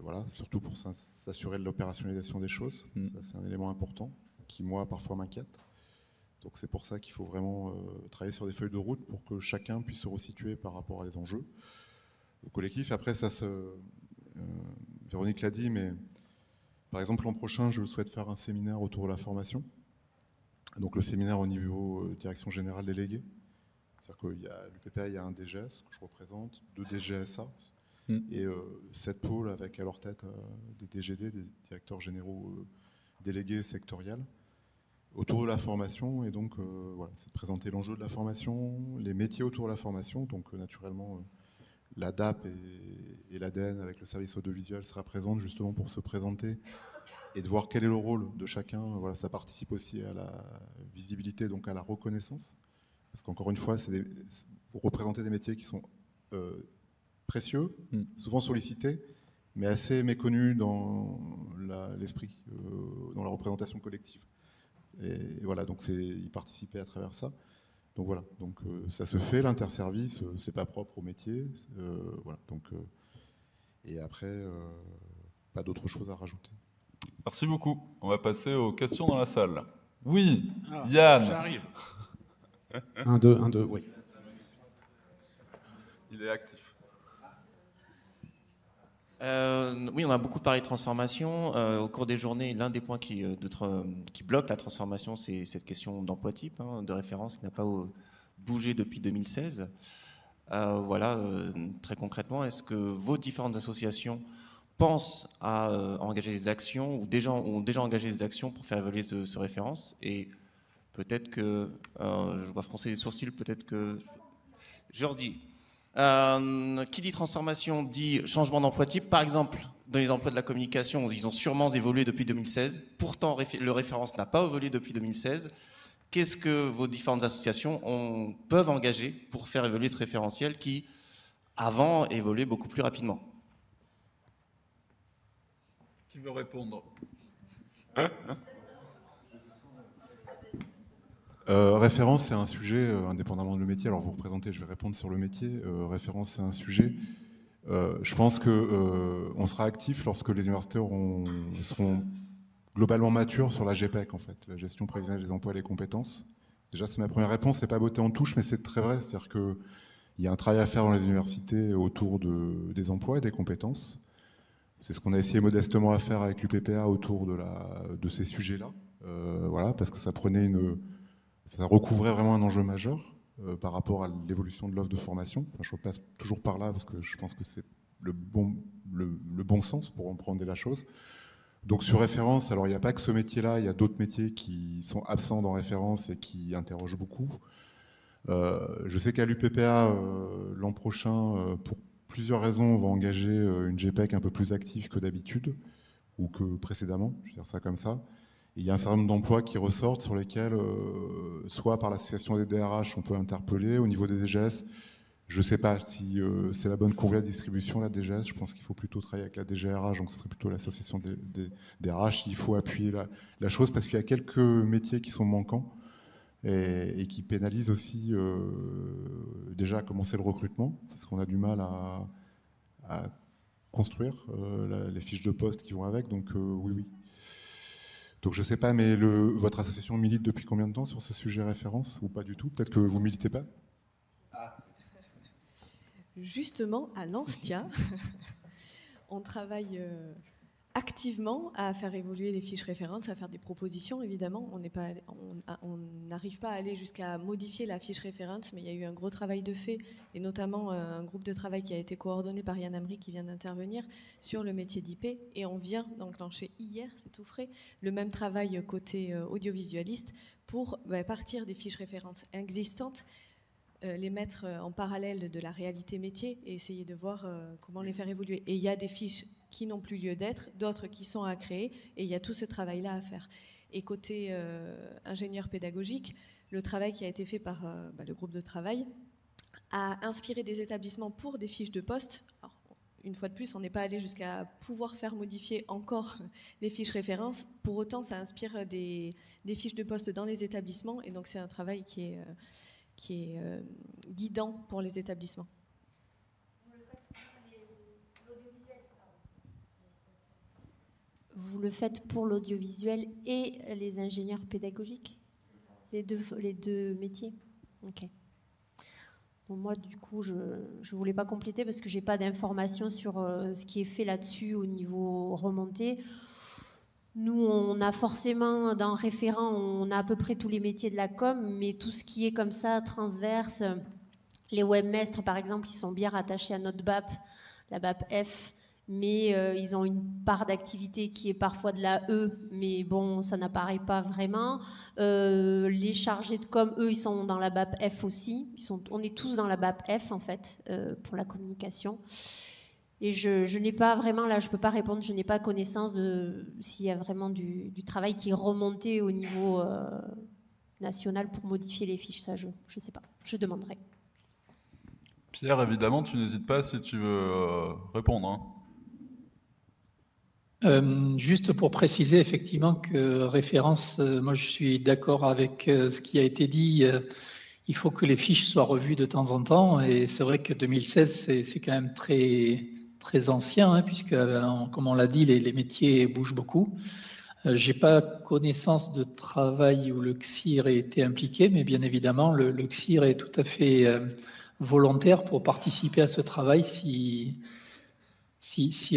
Voilà, surtout pour s'assurer de l'opérationnalisation des choses. Ça, c'est un élément important qui, moi, parfois m'inquiète. Donc c'est pour ça qu'il faut vraiment travailler sur des feuilles de route pour que chacun puisse se resituer par rapport à les enjeux collectifs. Après, Véronique l'a dit, mais par exemple, l'an prochain, je souhaite faire un séminaire autour de la formation. Donc le séminaire au niveau direction générale déléguée. C'est-à-dire qu'il y a l'UPPA, il y a un DGS que je représente, 2 DGSA, et 7 pôles avec à leur tête des DGD, des directeurs généraux délégués sectoriels, autour de la formation. Et donc, voilà, c'est de présenter l'enjeu de la formation, les métiers autour de la formation. Donc, naturellement, la DAP et l'ADN avec le service audiovisuel sera présente justement pour se présenter et de voir quel est le rôle de chacun. Voilà, ça participe aussi à la visibilité, donc à la reconnaissance. Parce qu'encore une fois, vous représentez des métiers qui sont précieux, souvent sollicités, mais assez méconnus dans l'esprit, dans la représentation collective. Et voilà, donc c'est y participer à travers ça. Donc voilà, donc ça se fait, l'interservice, c'est pas propre au métier. Voilà, donc, et après, pas d'autre chose à rajouter. Merci beaucoup. On va passer aux questions dans la salle. Oui, Yann. J'arrive. 1, 2, oui. Il est actif. Oui, on a beaucoup parlé de transformation. Au cours des journées, l'un des points qui bloque la transformation, c'est cette question d'emploi type, de référence qui n'a pas bougé depuis 2016. Voilà, très concrètement, est-ce que vos différentes associations pensent à engager des actions ou ont déjà engagé des actions pour faire évoluer ce référence? Et peut-être que, je vois froncer les sourcils, peut-être que je leur dis... qui dit transformation dit changement d'emploi type. Par exemple, dans les emplois de la communication, ils ont sûrement évolué depuis 2016. Pourtant, le référence n'a pas évolué depuis 2016. Qu'est-ce que vos différentes associations peuvent engager pour faire évoluer ce référentiel qui, avant, évoluait beaucoup plus rapidement? Qui veut répondre? Référence, c'est un sujet, indépendamment de le métier. Alors vous représentez, je vais répondre sur le métier. Référence, c'est un sujet. Je pense qu'on sera actif lorsque les universités seront globalement matures sur la GPEC, en fait, la gestion prévisionnelle des emplois et des compétences. Déjà, c'est ma première réponse. C'est pas beauté en touche, mais c'est très vrai. C'est-à-dire qu'il y a un travail à faire dans les universités autour des emplois et des compétences. C'est ce qu'on a essayé modestement à faire avec l'UPPA autour de ces sujets-là. Voilà, parce que ça recouvrait vraiment un enjeu majeur par rapport à l'évolution de l'offre de formation. Enfin, je repasse toujours par là parce que je pense que c'est le bon sens pour appréhender la chose. Donc sur référence, alors il n'y a pas que ce métier-là, il y a d'autres métiers qui sont absents dans référence et qui interrogent beaucoup. Je sais qu'à l'UPPA, l'an prochain, pour plusieurs raisons, on va engager une GPEC un peu plus active que d'habitude, ou que précédemment, je vais dire ça comme ça. Et il y a un certain nombre d'emplois qui ressortent sur lesquels, soit par l'association des DRH, on peut interpeller. Au niveau des DGS, je ne sais pas si c'est la bonne courbe de distribution, la DGS. Je pense qu'il faut plutôt travailler avec la DGRH, donc ce serait plutôt l'association des DRH. Il faut appuyer la chose parce qu'il y a quelques métiers qui sont manquants et qui pénalisent aussi déjà à commencer le recrutement, parce qu'on a du mal à construire les fiches de poste qui vont avec. Donc oui. Donc je ne sais pas, mais votre association milite depuis combien de temps sur ce sujet référence, ou pas du tout? Peut-être que vous ne militez pas? Justement, à l'Anstia, on travaille activement à faire évoluer les fiches références, à faire des propositions, évidemment. On n'arrive pas à aller jusqu'à modifier la fiche référence, mais il y a eu un gros travail de fait, et notamment un groupe de travail qui a été coordonné par Yann Amri, qui vient d'intervenir sur le métier d'IP, et on vient d'enclencher hier, c'est tout frais, le même travail côté audiovisualiste pour partir des fiches références existantes, les mettre en parallèle de la réalité métier et essayer de voir comment les faire évoluer. Et il y a des fiches qui n'ont plus lieu d'être, d'autres qui sont à créer, et il y a tout ce travail-là à faire. Et côté ingénieur pédagogique, le travail qui a été fait par le groupe de travail a inspiré des établissements pour des fiches de poste. Alors, une fois de plus, on n'est pas allé jusqu'à pouvoir faire modifier encore les fiches références. Pour autant, ça inspire des fiches de poste dans les établissements, et donc c'est un travail qui est guidant pour les établissements. Vous le faites pour l'audiovisuel et les ingénieurs pédagogiques? Les deux métiers? Ok. Bon, moi, du coup, je ne voulais pas compléter parce que je n'ai pas d'informations sur ce qui est fait là-dessus au niveau remonté. Nous, on a forcément, dans référent, on a à peu près tous les métiers de la com, mais tout ce qui est comme ça, transverse, les webmestres, par exemple, ils sont bien rattachés à notre BAP, la BAP F, mais ils ont une part d'activité qui est parfois de la E, mais bon, ça n'apparaît pas vraiment. Les chargés de com, eux, ils sont dans la BAP F aussi. On est tous dans la BAP F, en fait, pour la communication. Et je n'ai pas vraiment, là je ne peux pas répondre, je n'ai pas connaissance de s'il y a vraiment du travail qui est remonté au niveau national pour modifier les fiches, ça je ne sais pas, je demanderai. Pierre, évidemment, tu n'hésites pas si tu veux répondre. Juste pour préciser effectivement que référence, moi je suis d'accord avec ce qui a été dit, il faut que les fiches soient revues de temps en temps, et c'est vrai que 2016 c'est quand même très ancien, puisque, comme on l'a dit, les métiers bougent beaucoup. J'ai pas connaissance de travail où le CSIR ait été impliqué, mais bien évidemment, le CSIR est tout à fait volontaire pour participer à ce travail si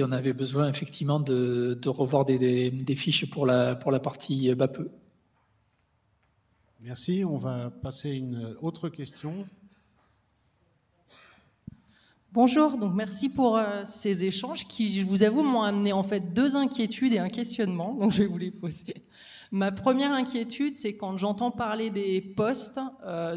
on avait besoin effectivement de revoir des fiches pour la partie BAPE. Merci. On va passer à une autre question. Bonjour, donc merci pour ces échanges qui, je vous avoue, m'ont amené en fait 2 inquiétudes et un questionnement, donc je vais vous les poser. Ma première inquiétude, c'est quand j'entends parler des postes,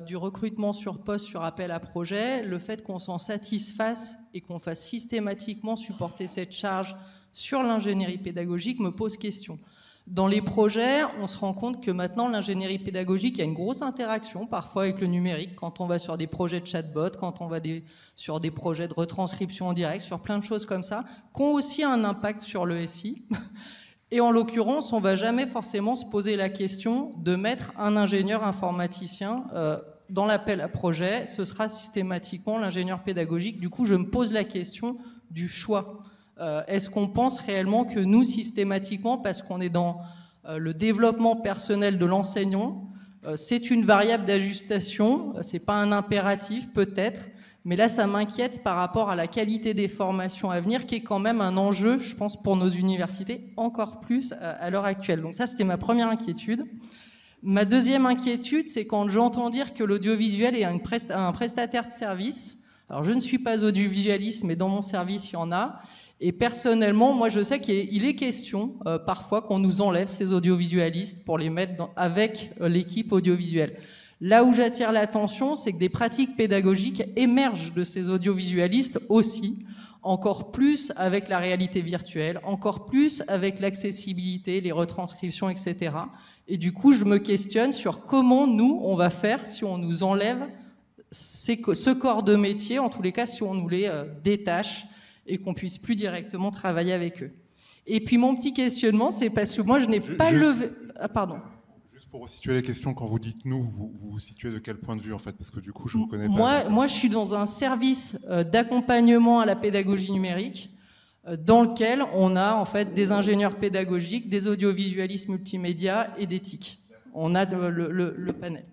du recrutement sur poste, sur appel à projet, le fait qu'on s'en satisfasse et qu'on fasse systématiquement supporter cette charge sur l'ingénierie pédagogique me pose question. Dans les projets, on se rend compte que maintenant, l'ingénierie pédagogique, il y a une grosse interaction parfois avec le numérique, quand on va sur des projets de chatbot, quand on va sur des projets de retranscription en direct, sur plein de choses comme ça, qui ont aussi un impact sur le SI. Et en l'occurrence, on ne va jamais forcément se poser la question de mettre un ingénieur informaticien dans l'appel à projet. Ce sera systématiquement l'ingénieur pédagogique. Du coup, je me pose la question du choix. Est-ce qu'on pense réellement que nous, systématiquement, parce qu'on est dans le développement personnel de l'enseignant, c'est une variable d'ajustation, c'est pas un impératif peut-être, mais là ça m'inquiète par rapport à la qualité des formations à venir, qui est quand même un enjeu, je pense, pour nos universités, encore plus à l'heure actuelle. Donc ça, c'était ma première inquiétude. Ma deuxième inquiétude, c'est quand j'entends dire que l'audiovisuel est un prestataire de service. Alors je ne suis pas audiovisualiste, mais dans mon service, il y en a. Et personnellement, moi, je sais qu'il est question parfois qu'on nous enlève ces audiovisualistes pour les mettre avec l'équipe audiovisuelle. Là où j'attire l'attention, c'est que des pratiques pédagogiques émergent de ces audiovisualistes aussi, encore plus avec la réalité virtuelle, encore plus avec l'accessibilité, les retranscriptions, etc. Et du coup, je me questionne sur comment nous, on va faire si on nous enlève ce corps de métier, en tous les cas, si on nous les détache, et qu'on puisse plus directement travailler avec eux. Et puis mon petit questionnement, c'est parce que moi je n'ai pas levé... Ah, pardon. Juste pour situer les questions, quand vous dites nous, vous vous situez de quel point de vue en fait? Parce que du coup je ne connais pas. Moi je suis dans un service d'accompagnement à la pédagogie numérique dans lequel on a en fait des ingénieurs pédagogiques, des audiovisualistes multimédia et des TIC. On a le panel.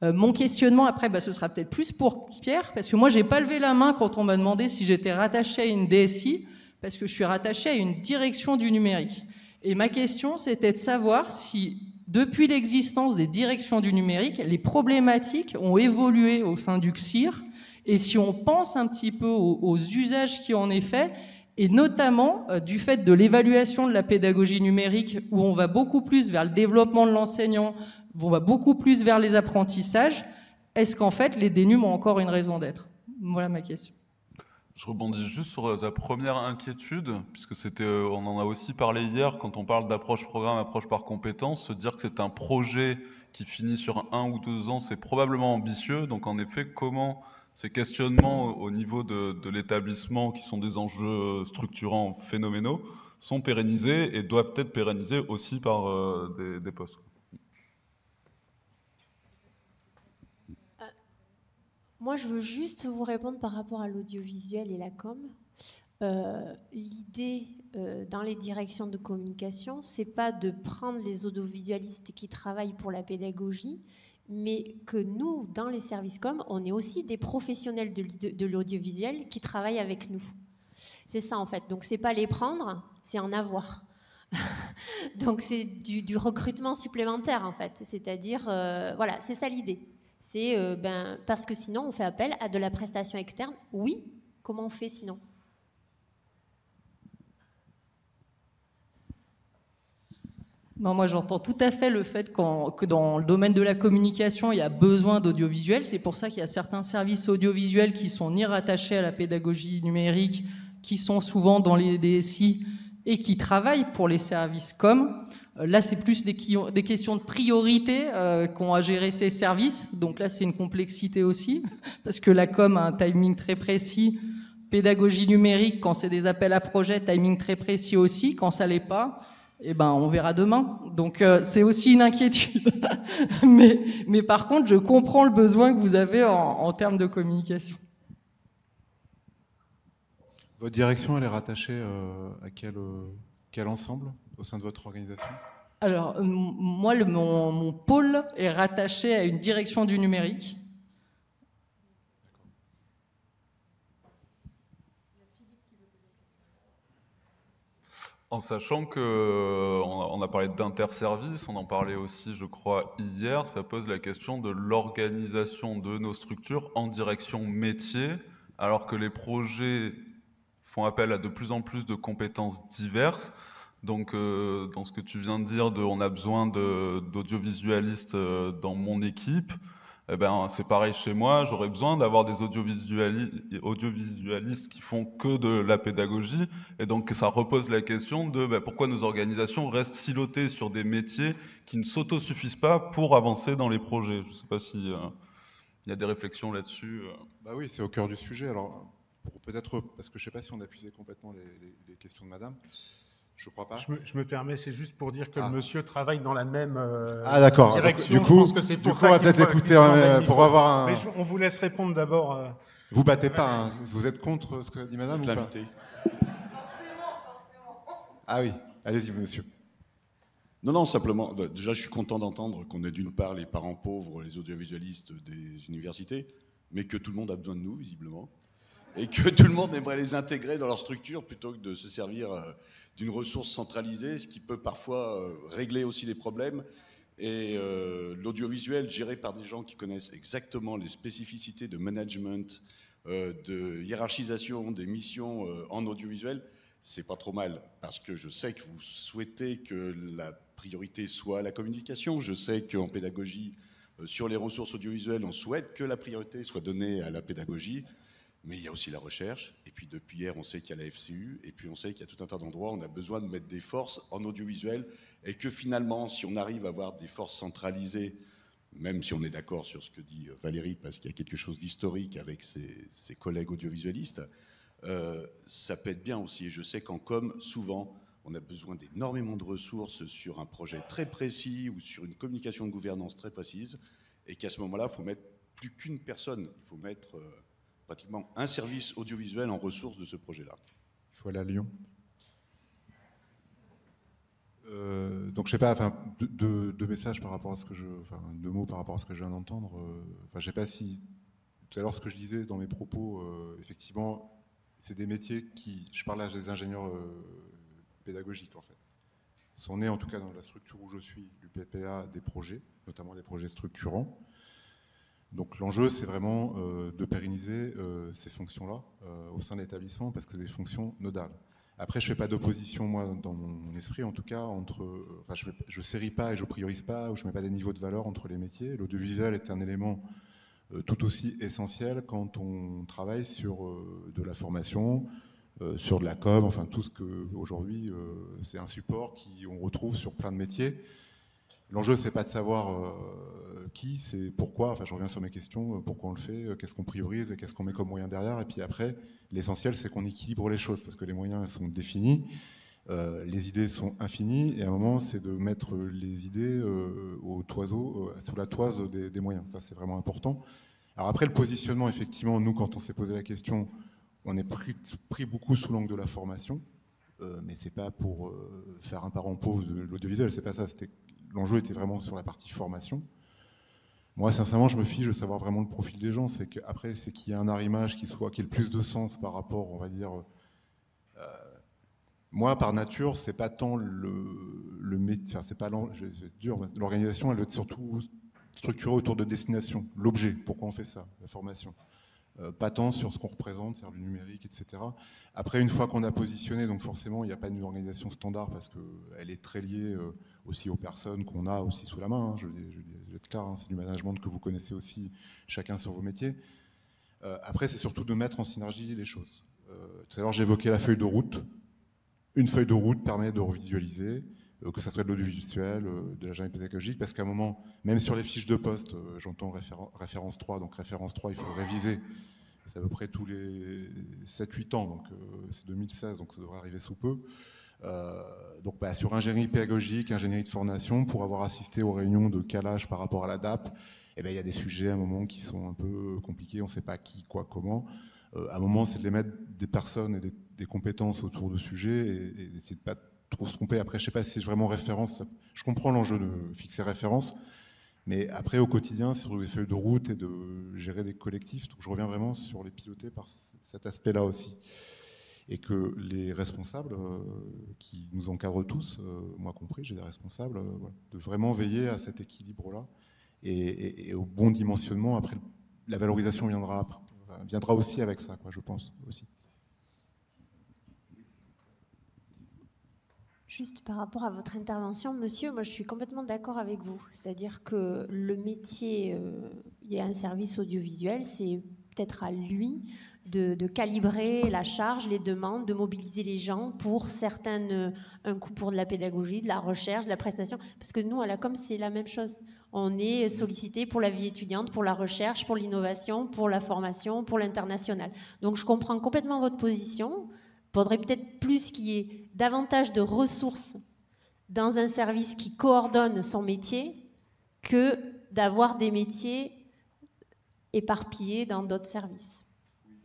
Mon questionnement, après, ce sera peut-être plus pour Pierre, parce que moi, j'ai pas levé la main quand on m'a demandé si j'étais rattaché à une DSI, parce que je suis rattaché à une direction du numérique. Et ma question, c'était de savoir si, depuis l'existence des directions du numérique, les problématiques ont évolué au sein du CSIR, et si on pense un petit peu aux usages qui en est fait, et notamment du fait de l'évaluation de la pédagogie numérique, où on va beaucoup plus vers le développement de l'enseignant, on va beaucoup plus vers les apprentissages. Est-ce qu'en fait, les DNUM ont encore une raison d'être? Voilà ma question. Je rebondis juste sur ta première inquiétude, puisque on en a aussi parlé hier, quand on parle d'approche programme, approche par compétence, se dire que c'est un projet qui finit sur 1 ou 2 ans, c'est probablement ambitieux. Donc en effet, comment ces questionnements au niveau de l'établissement, qui sont des enjeux structurants phénoménaux, sont pérennisés et doivent être pérennisés aussi par des postes. Moi, je veux juste vous répondre par rapport à l'audiovisuel et la com. L'idée dans les directions de communication, c'est pas de prendre les audiovisualistes qui travaillent pour la pédagogie, mais que nous, dans les services com, on est aussi des professionnels de l'audiovisuel qui travaillent avec nous. C'est ça, en fait. Donc, c'est pas les prendre, c'est en avoir. Donc, c'est du recrutement supplémentaire, en fait. C'est-à-dire, voilà, c'est ça l'idée. C'est parce que sinon on fait appel à de la prestation externe. Oui, comment on fait sinon? Non, moi j'entends tout à fait le fait que dans le domaine de la communication, il y a besoin d'audiovisuel. C'est pour ça qu'il y a certains services audiovisuels qui sont ni rattachés à la pédagogie numérique, qui sont souvent dans les DSI et qui travaillent pour les services com. Là, c'est plus des questions de priorité qu'ont à gérer ces services. Donc là, c'est une complexité aussi, parce que la com a un timing très précis. Pédagogie numérique, quand c'est des appels à projets, timing très précis aussi. Quand ça l'est pas, on verra demain. Donc c'est aussi une inquiétude. mais par contre, je comprends le besoin que vous avez en termes de communication. Votre direction, elle est rattachée à quel ensemble au sein de votre organisation? Alors, moi, mon pôle est rattaché à une direction du numérique. En sachant qu'on a parlé d'interservices, on en parlait aussi, je crois, hier, ça pose la question de l'organisation de nos structures en direction métier, alors que les projets font appel à de plus en plus de compétences diverses. Donc, dans ce que tu viens de dire, on a besoin d'audiovisualistes dans mon équipe, c'est pareil chez moi, j'aurais besoin d'avoir des audiovisualistes qui font que de la pédagogie, et donc ça repose la question de pourquoi nos organisations restent silotées sur des métiers qui ne s'autosuffisent pas pour avancer dans les projets. Je ne sais pas s'il y a des réflexions là-dessus. Oui, c'est au cœur du sujet. Alors, peut-être, parce que je ne sais pas si on a épuisé complètement les questions de madame. Je crois pas. Je me permets, c'est juste pour dire que Ah. le monsieur travaille dans la même D'accord. direction. Du coup, je pense que c'est pour on ça va qu'il peut-être faut- l'écouter qu'il faut- pour avoir un... Mais on vous laisse répondre d'abord. Vous battez pas, hein. Vous êtes contre ce que dit madame ou pas? L'invité. Ah oui, allez-y monsieur. Non, simplement, déjà je suis content d'entendre qu'on ait d'une part les parents pauvres, les audiovisualistes des universités, mais que tout le monde a besoin de nous, visiblement, et que tout le monde aimerait les intégrer dans leur structure plutôt que de se servir d'une ressource centralisée, ce qui peut parfois régler aussi les problèmes. Et l'audiovisuel géré par des gens qui connaissent exactement les spécificités de management, de hiérarchisation des missions en audiovisuel, c'est pas trop mal, parce que je sais que vous souhaitez que la priorité soit la communication. Je sais qu'en pédagogie, sur les ressources audiovisuelles, on souhaite que la priorité soit donnée à la pédagogie, mais il y a aussi la recherche. Et puis depuis hier, on sait qu'il y a la FCU, et puis on sait qu'il y a tout un tas d'endroits où on a besoin de mettre des forces en audiovisuel, et que finalement, si on arrive à avoir des forces centralisées, même si on est d'accord sur ce que dit Valérie, parce qu'il y a quelque chose d'historique avec ses collègues audiovisualistes, ça peut être bien aussi. Et je sais qu'en com, souvent, on a besoin d'énormément de ressources sur un projet très précis ou sur une communication de gouvernance très précise, et qu'à ce moment-là, il faut mettre plus qu'une personne. Il faut mettre pratiquement un service audiovisuel en ressources de ce projet-là. Il faut aller à Lyon. Donc je sais pas, enfin, deux messages par rapport à ce que deux mots par rapport à ce que je viens d'entendre. Enfin, je sais pas si tout à l'heure ce que je disais dans mes propos, effectivement, c'est des métiers qui, je parle là des ingénieurs pédagogiques en fait, sont nés en tout cas dans la structure où je suis, l'UPPA, des projets, notamment des projets structurants. Donc l'enjeu, c'est vraiment de pérenniser ces fonctions-là au sein de l'établissement, parce que c'est des fonctions nodales. Après, je ne fais pas d'opposition, moi, dans mon esprit, en tout cas, entre... Enfin, je ne série pas et je ne priorise pas, ou je ne mets pas des niveaux de valeur entre les métiers. L'audiovisuel est un élément tout aussi essentiel quand on travaille sur de la formation, sur de la com, enfin tout ce que aujourd'hui c'est un support qu'on retrouve sur plein de métiers. L'enjeu, c'est pas de savoir qui, c'est pourquoi. Enfin, je reviens sur mes questions. Pourquoi on le fait, qu'est-ce qu'on priorise et qu'est-ce qu'on met comme moyen derrière. Et puis après, l'essentiel, c'est qu'on équilibre les choses parce que les moyens elles sont définis, les idées sont infinies, et à un moment, c'est de mettre les idées au toiseau, sous la toise des moyens. Ça, c'est vraiment important. Alors après, le positionnement, effectivement, nous, quand on s'est posé la question, on est pris beaucoup sous l'angle de la formation, mais c'est pas pour faire un parent pauvre de l'audiovisuel. C'est pas ça. L'enjeu était vraiment sur la partie formation. Moi, sincèrement, je me fiche de savoir vraiment le profil des gens. C'est qu'après, c'est qu'il y ait un arrimage qui ait le plus de sens par rapport, on va dire... moi, par nature, c'est pas tant le métier... Enfin, c'est pas dur. L'organisation, elle doit être surtout structurée autour de destination, l'objet. Pourquoi on fait ça, la formation. Pas tant sur ce qu'on représente, c'est-à-dire le numérique, etc. Après, une fois qu'on a positionné, donc forcément, il n'y a pas une organisation standard parce qu'elle est très liée aussi aux personnes qu'on a aussi sous la main. Hein. Je vais être clair, hein, c'est du management que vous connaissez aussi chacun sur vos métiers. Après, c'est surtout de mettre en synergie les choses. Tout à l'heure, j'évoquais la feuille de route. Une feuille de route permet de revisualiser, que ça soit de l'audiovisuel, de l'agenda pédagogique, parce qu'à un moment, même sur les fiches de poste, j'entends référence 3, donc référence 3, il faut réviser. C'est à peu près tous les 7-8 ans, donc c'est 2016, donc ça devrait arriver sous peu. Donc sur ingénierie pédagogique, ingénierie de formation, pour avoir assisté aux réunions de calage par rapport à la DAP, il y a des sujets à un moment qui sont un peu compliqués, on ne sait pas qui, quoi, comment. À un moment, c'est de les mettre des personnes et des compétences autour de sujets et d'essayer de ne pas trop se tromper. Après, je ne sais pas si c'est vraiment référence. Je comprends l'enjeu de fixer référence, mais après, au quotidien, c'est sur des feuilles de route et de gérer des collectifs. Donc, je reviens vraiment sur les piloter par cet aspect-là aussi. Et que les responsables qui nous encadrent tous, moi compris, j'ai des responsables, de vraiment veiller à cet équilibre-là et au bon dimensionnement. Après, la valorisation viendra aussi avec ça, quoi, je pense aussi. Juste par rapport à votre intervention, monsieur, moi je suis complètement d'accord avec vous. C'est-à-dire que le métier, il y a un service audiovisuel, c'est peut-être à lui de calibrer la charge, les demandes, de mobiliser les gens pour certaines, un coup pour de la pédagogie, de la recherche, de la prestation. Parce que nous, à la com, c'est la même chose. On est sollicité pour la vie étudiante, pour la recherche, pour l'innovation, pour la formation, pour l'international. Donc je comprends complètement votre position. Il faudrait peut-être plus qu'il y ait davantage de ressources dans un service qui coordonne son métier que d'avoir des métiers éparpillés dans d'autres services.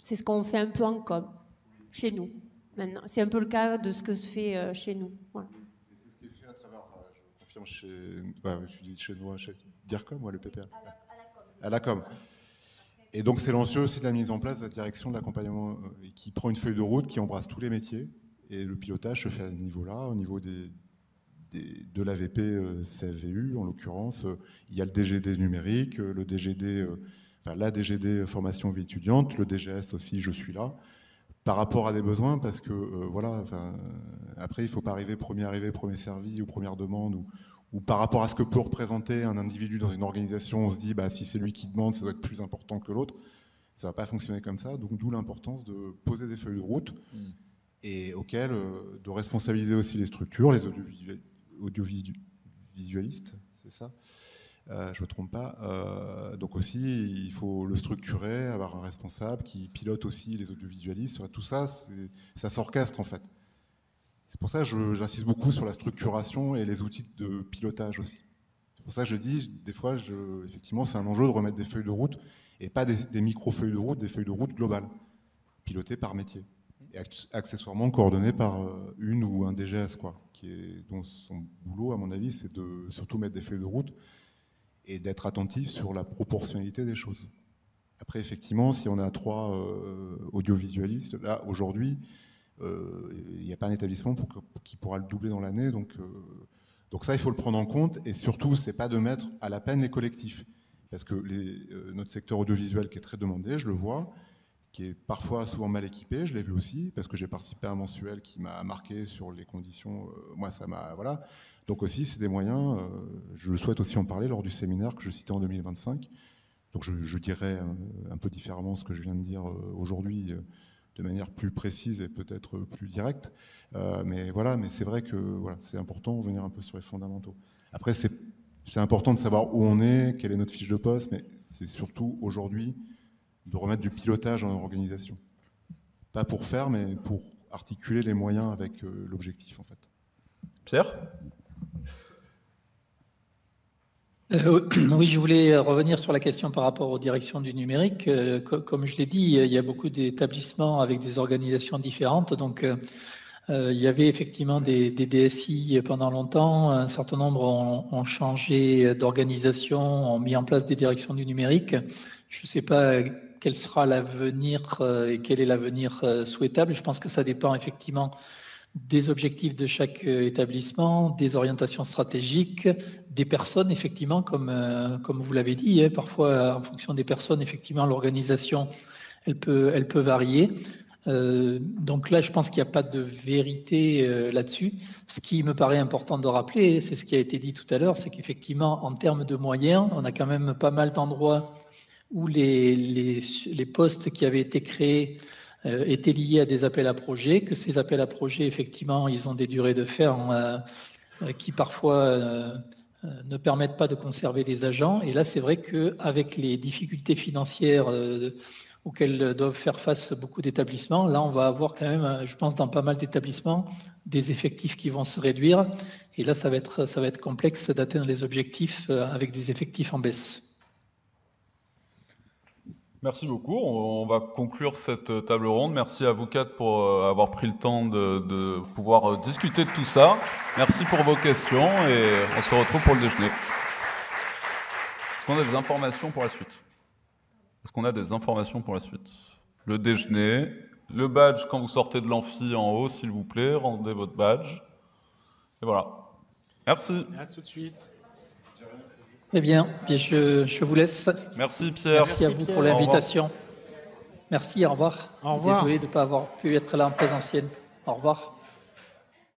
C'est ce qu'on fait un peu en com, chez nous, maintenant. C'est un peu le cas de ce que se fait chez nous. Voilà. C'est ce qui est fait à travers, je confirme, je dis chez nous, chez DIRCOM, le PPA. À la com. Et donc c'est l'enjeu aussi de la mise en place de la direction de l'accompagnement qui prend une feuille de route, qui embrasse tous les métiers. Et le pilotage se fait à ce niveau-là, au niveau de l'AVP CFVU, en l'occurrence. Il y a le DGD numérique, le DGD, la DGD formation vie étudiante, le DGS aussi, je suis là, par rapport à des besoins, parce que après, il ne faut pas arriver, premier servi ou première demande, ou par rapport à ce que peut représenter un individu dans une organisation, on se dit, si c'est lui qui demande, ça doit être plus important que l'autre. Ça ne va pas fonctionner comme ça, donc d'où l'importance de poser des feuilles de route, et auxquelles de responsabiliser aussi les structures, les audiovisualistes, c'est ça, je ne me trompe pas. Donc aussi, il faut le structurer, avoir un responsable qui pilote aussi les audiovisualistes. Tout ça, ça s'orchestre en fait. C'est pour ça que j'insiste beaucoup sur la structuration et les outils de pilotage aussi. C'est pour ça que je dis, des fois, effectivement, c'est un enjeu de remettre des feuilles de route, et pas des micro-feuilles de route, des feuilles de route globales, pilotées par métier. Et accessoirement coordonnées par une ou un DGS, dont son boulot, à mon avis, c'est de surtout mettre des feuilles de route et d'être attentif sur la proportionnalité des choses. Après, effectivement, si on a 3 audiovisualistes, là, aujourd'hui, il n'y a pas un établissement qui pourra le doubler dans l'année, donc ça, il faut le prendre en compte, et surtout, c'est pas de mettre à la peine les collectifs, parce que notre secteur audiovisuel qui est très demandé, je le vois, qui est parfois souvent mal équipé, je l'ai vu aussi, parce que j'ai participé à un mensuel qui m'a marqué sur les conditions, moi ça m'a... Voilà. Donc aussi, c'est des moyens, je souhaite aussi en parler lors du séminaire que je citais en 2025, donc je dirais un peu différemment ce que je viens de dire aujourd'hui, de manière plus précise et peut-être plus directe, mais c'est vrai que c'est important de revenir un peu sur les fondamentaux. Après, c'est important de savoir où on est, quelle est notre fiche de poste, mais c'est surtout aujourd'hui de remettre du pilotage dans l'organisation. Pas pour faire, mais pour articuler les moyens avec l'objectif, en fait. Pierre ? Oui, je voulais revenir sur la question par rapport aux directions du numérique. Comme je l'ai dit, il y a beaucoup d'établissements avec des organisations différentes. Donc, il y avait effectivement des DSI pendant longtemps. Un certain nombre ont changé d'organisation, ont mis en place des directions du numérique. Je ne sais pas quel sera l'avenir et quel est l'avenir souhaitable. Je pense que ça dépend effectivement des objectifs de chaque établissement, des orientations stratégiques, des personnes, effectivement, comme vous l'avez dit. Parfois, en fonction des personnes, effectivement, l'organisation, elle peut varier. Donc là, je pense qu'il n'y a pas de vérité là-dessus. Ce qui me paraît important de rappeler, c'est ce qui a été dit tout à l'heure, c'est qu'effectivement, en termes de moyens, on a quand même pas mal d'endroits où les postes qui avaient été créés étaient liés à des appels à projets, que ces appels à projets, effectivement, ils ont des durées de ferme qui parfois ne permettent pas de conserver des agents. Et là, c'est vrai qu'avec les difficultés financières auxquelles doivent faire face beaucoup d'établissements, là, on va avoir quand même, je pense, dans pas mal d'établissements, des effectifs qui vont se réduire. Et là, ça va être complexe d'atteindre les objectifs avec des effectifs en baisse. Merci beaucoup. On va conclure cette table ronde. Merci à vous 4 pour avoir pris le temps de pouvoir discuter de tout ça. Merci pour vos questions et on se retrouve pour le déjeuner. Est-ce qu'on a des informations pour la suite ? Le déjeuner, le badge quand vous sortez de l'amphi en haut, s'il vous plaît, rendez votre badge. Et voilà. Merci. À tout de suite. Très bien, je vous laisse. Merci Pierre. Merci à vous pour l'invitation. Merci, au revoir. Au revoir. Désolé de ne pas avoir pu être là en présentiel. Au revoir.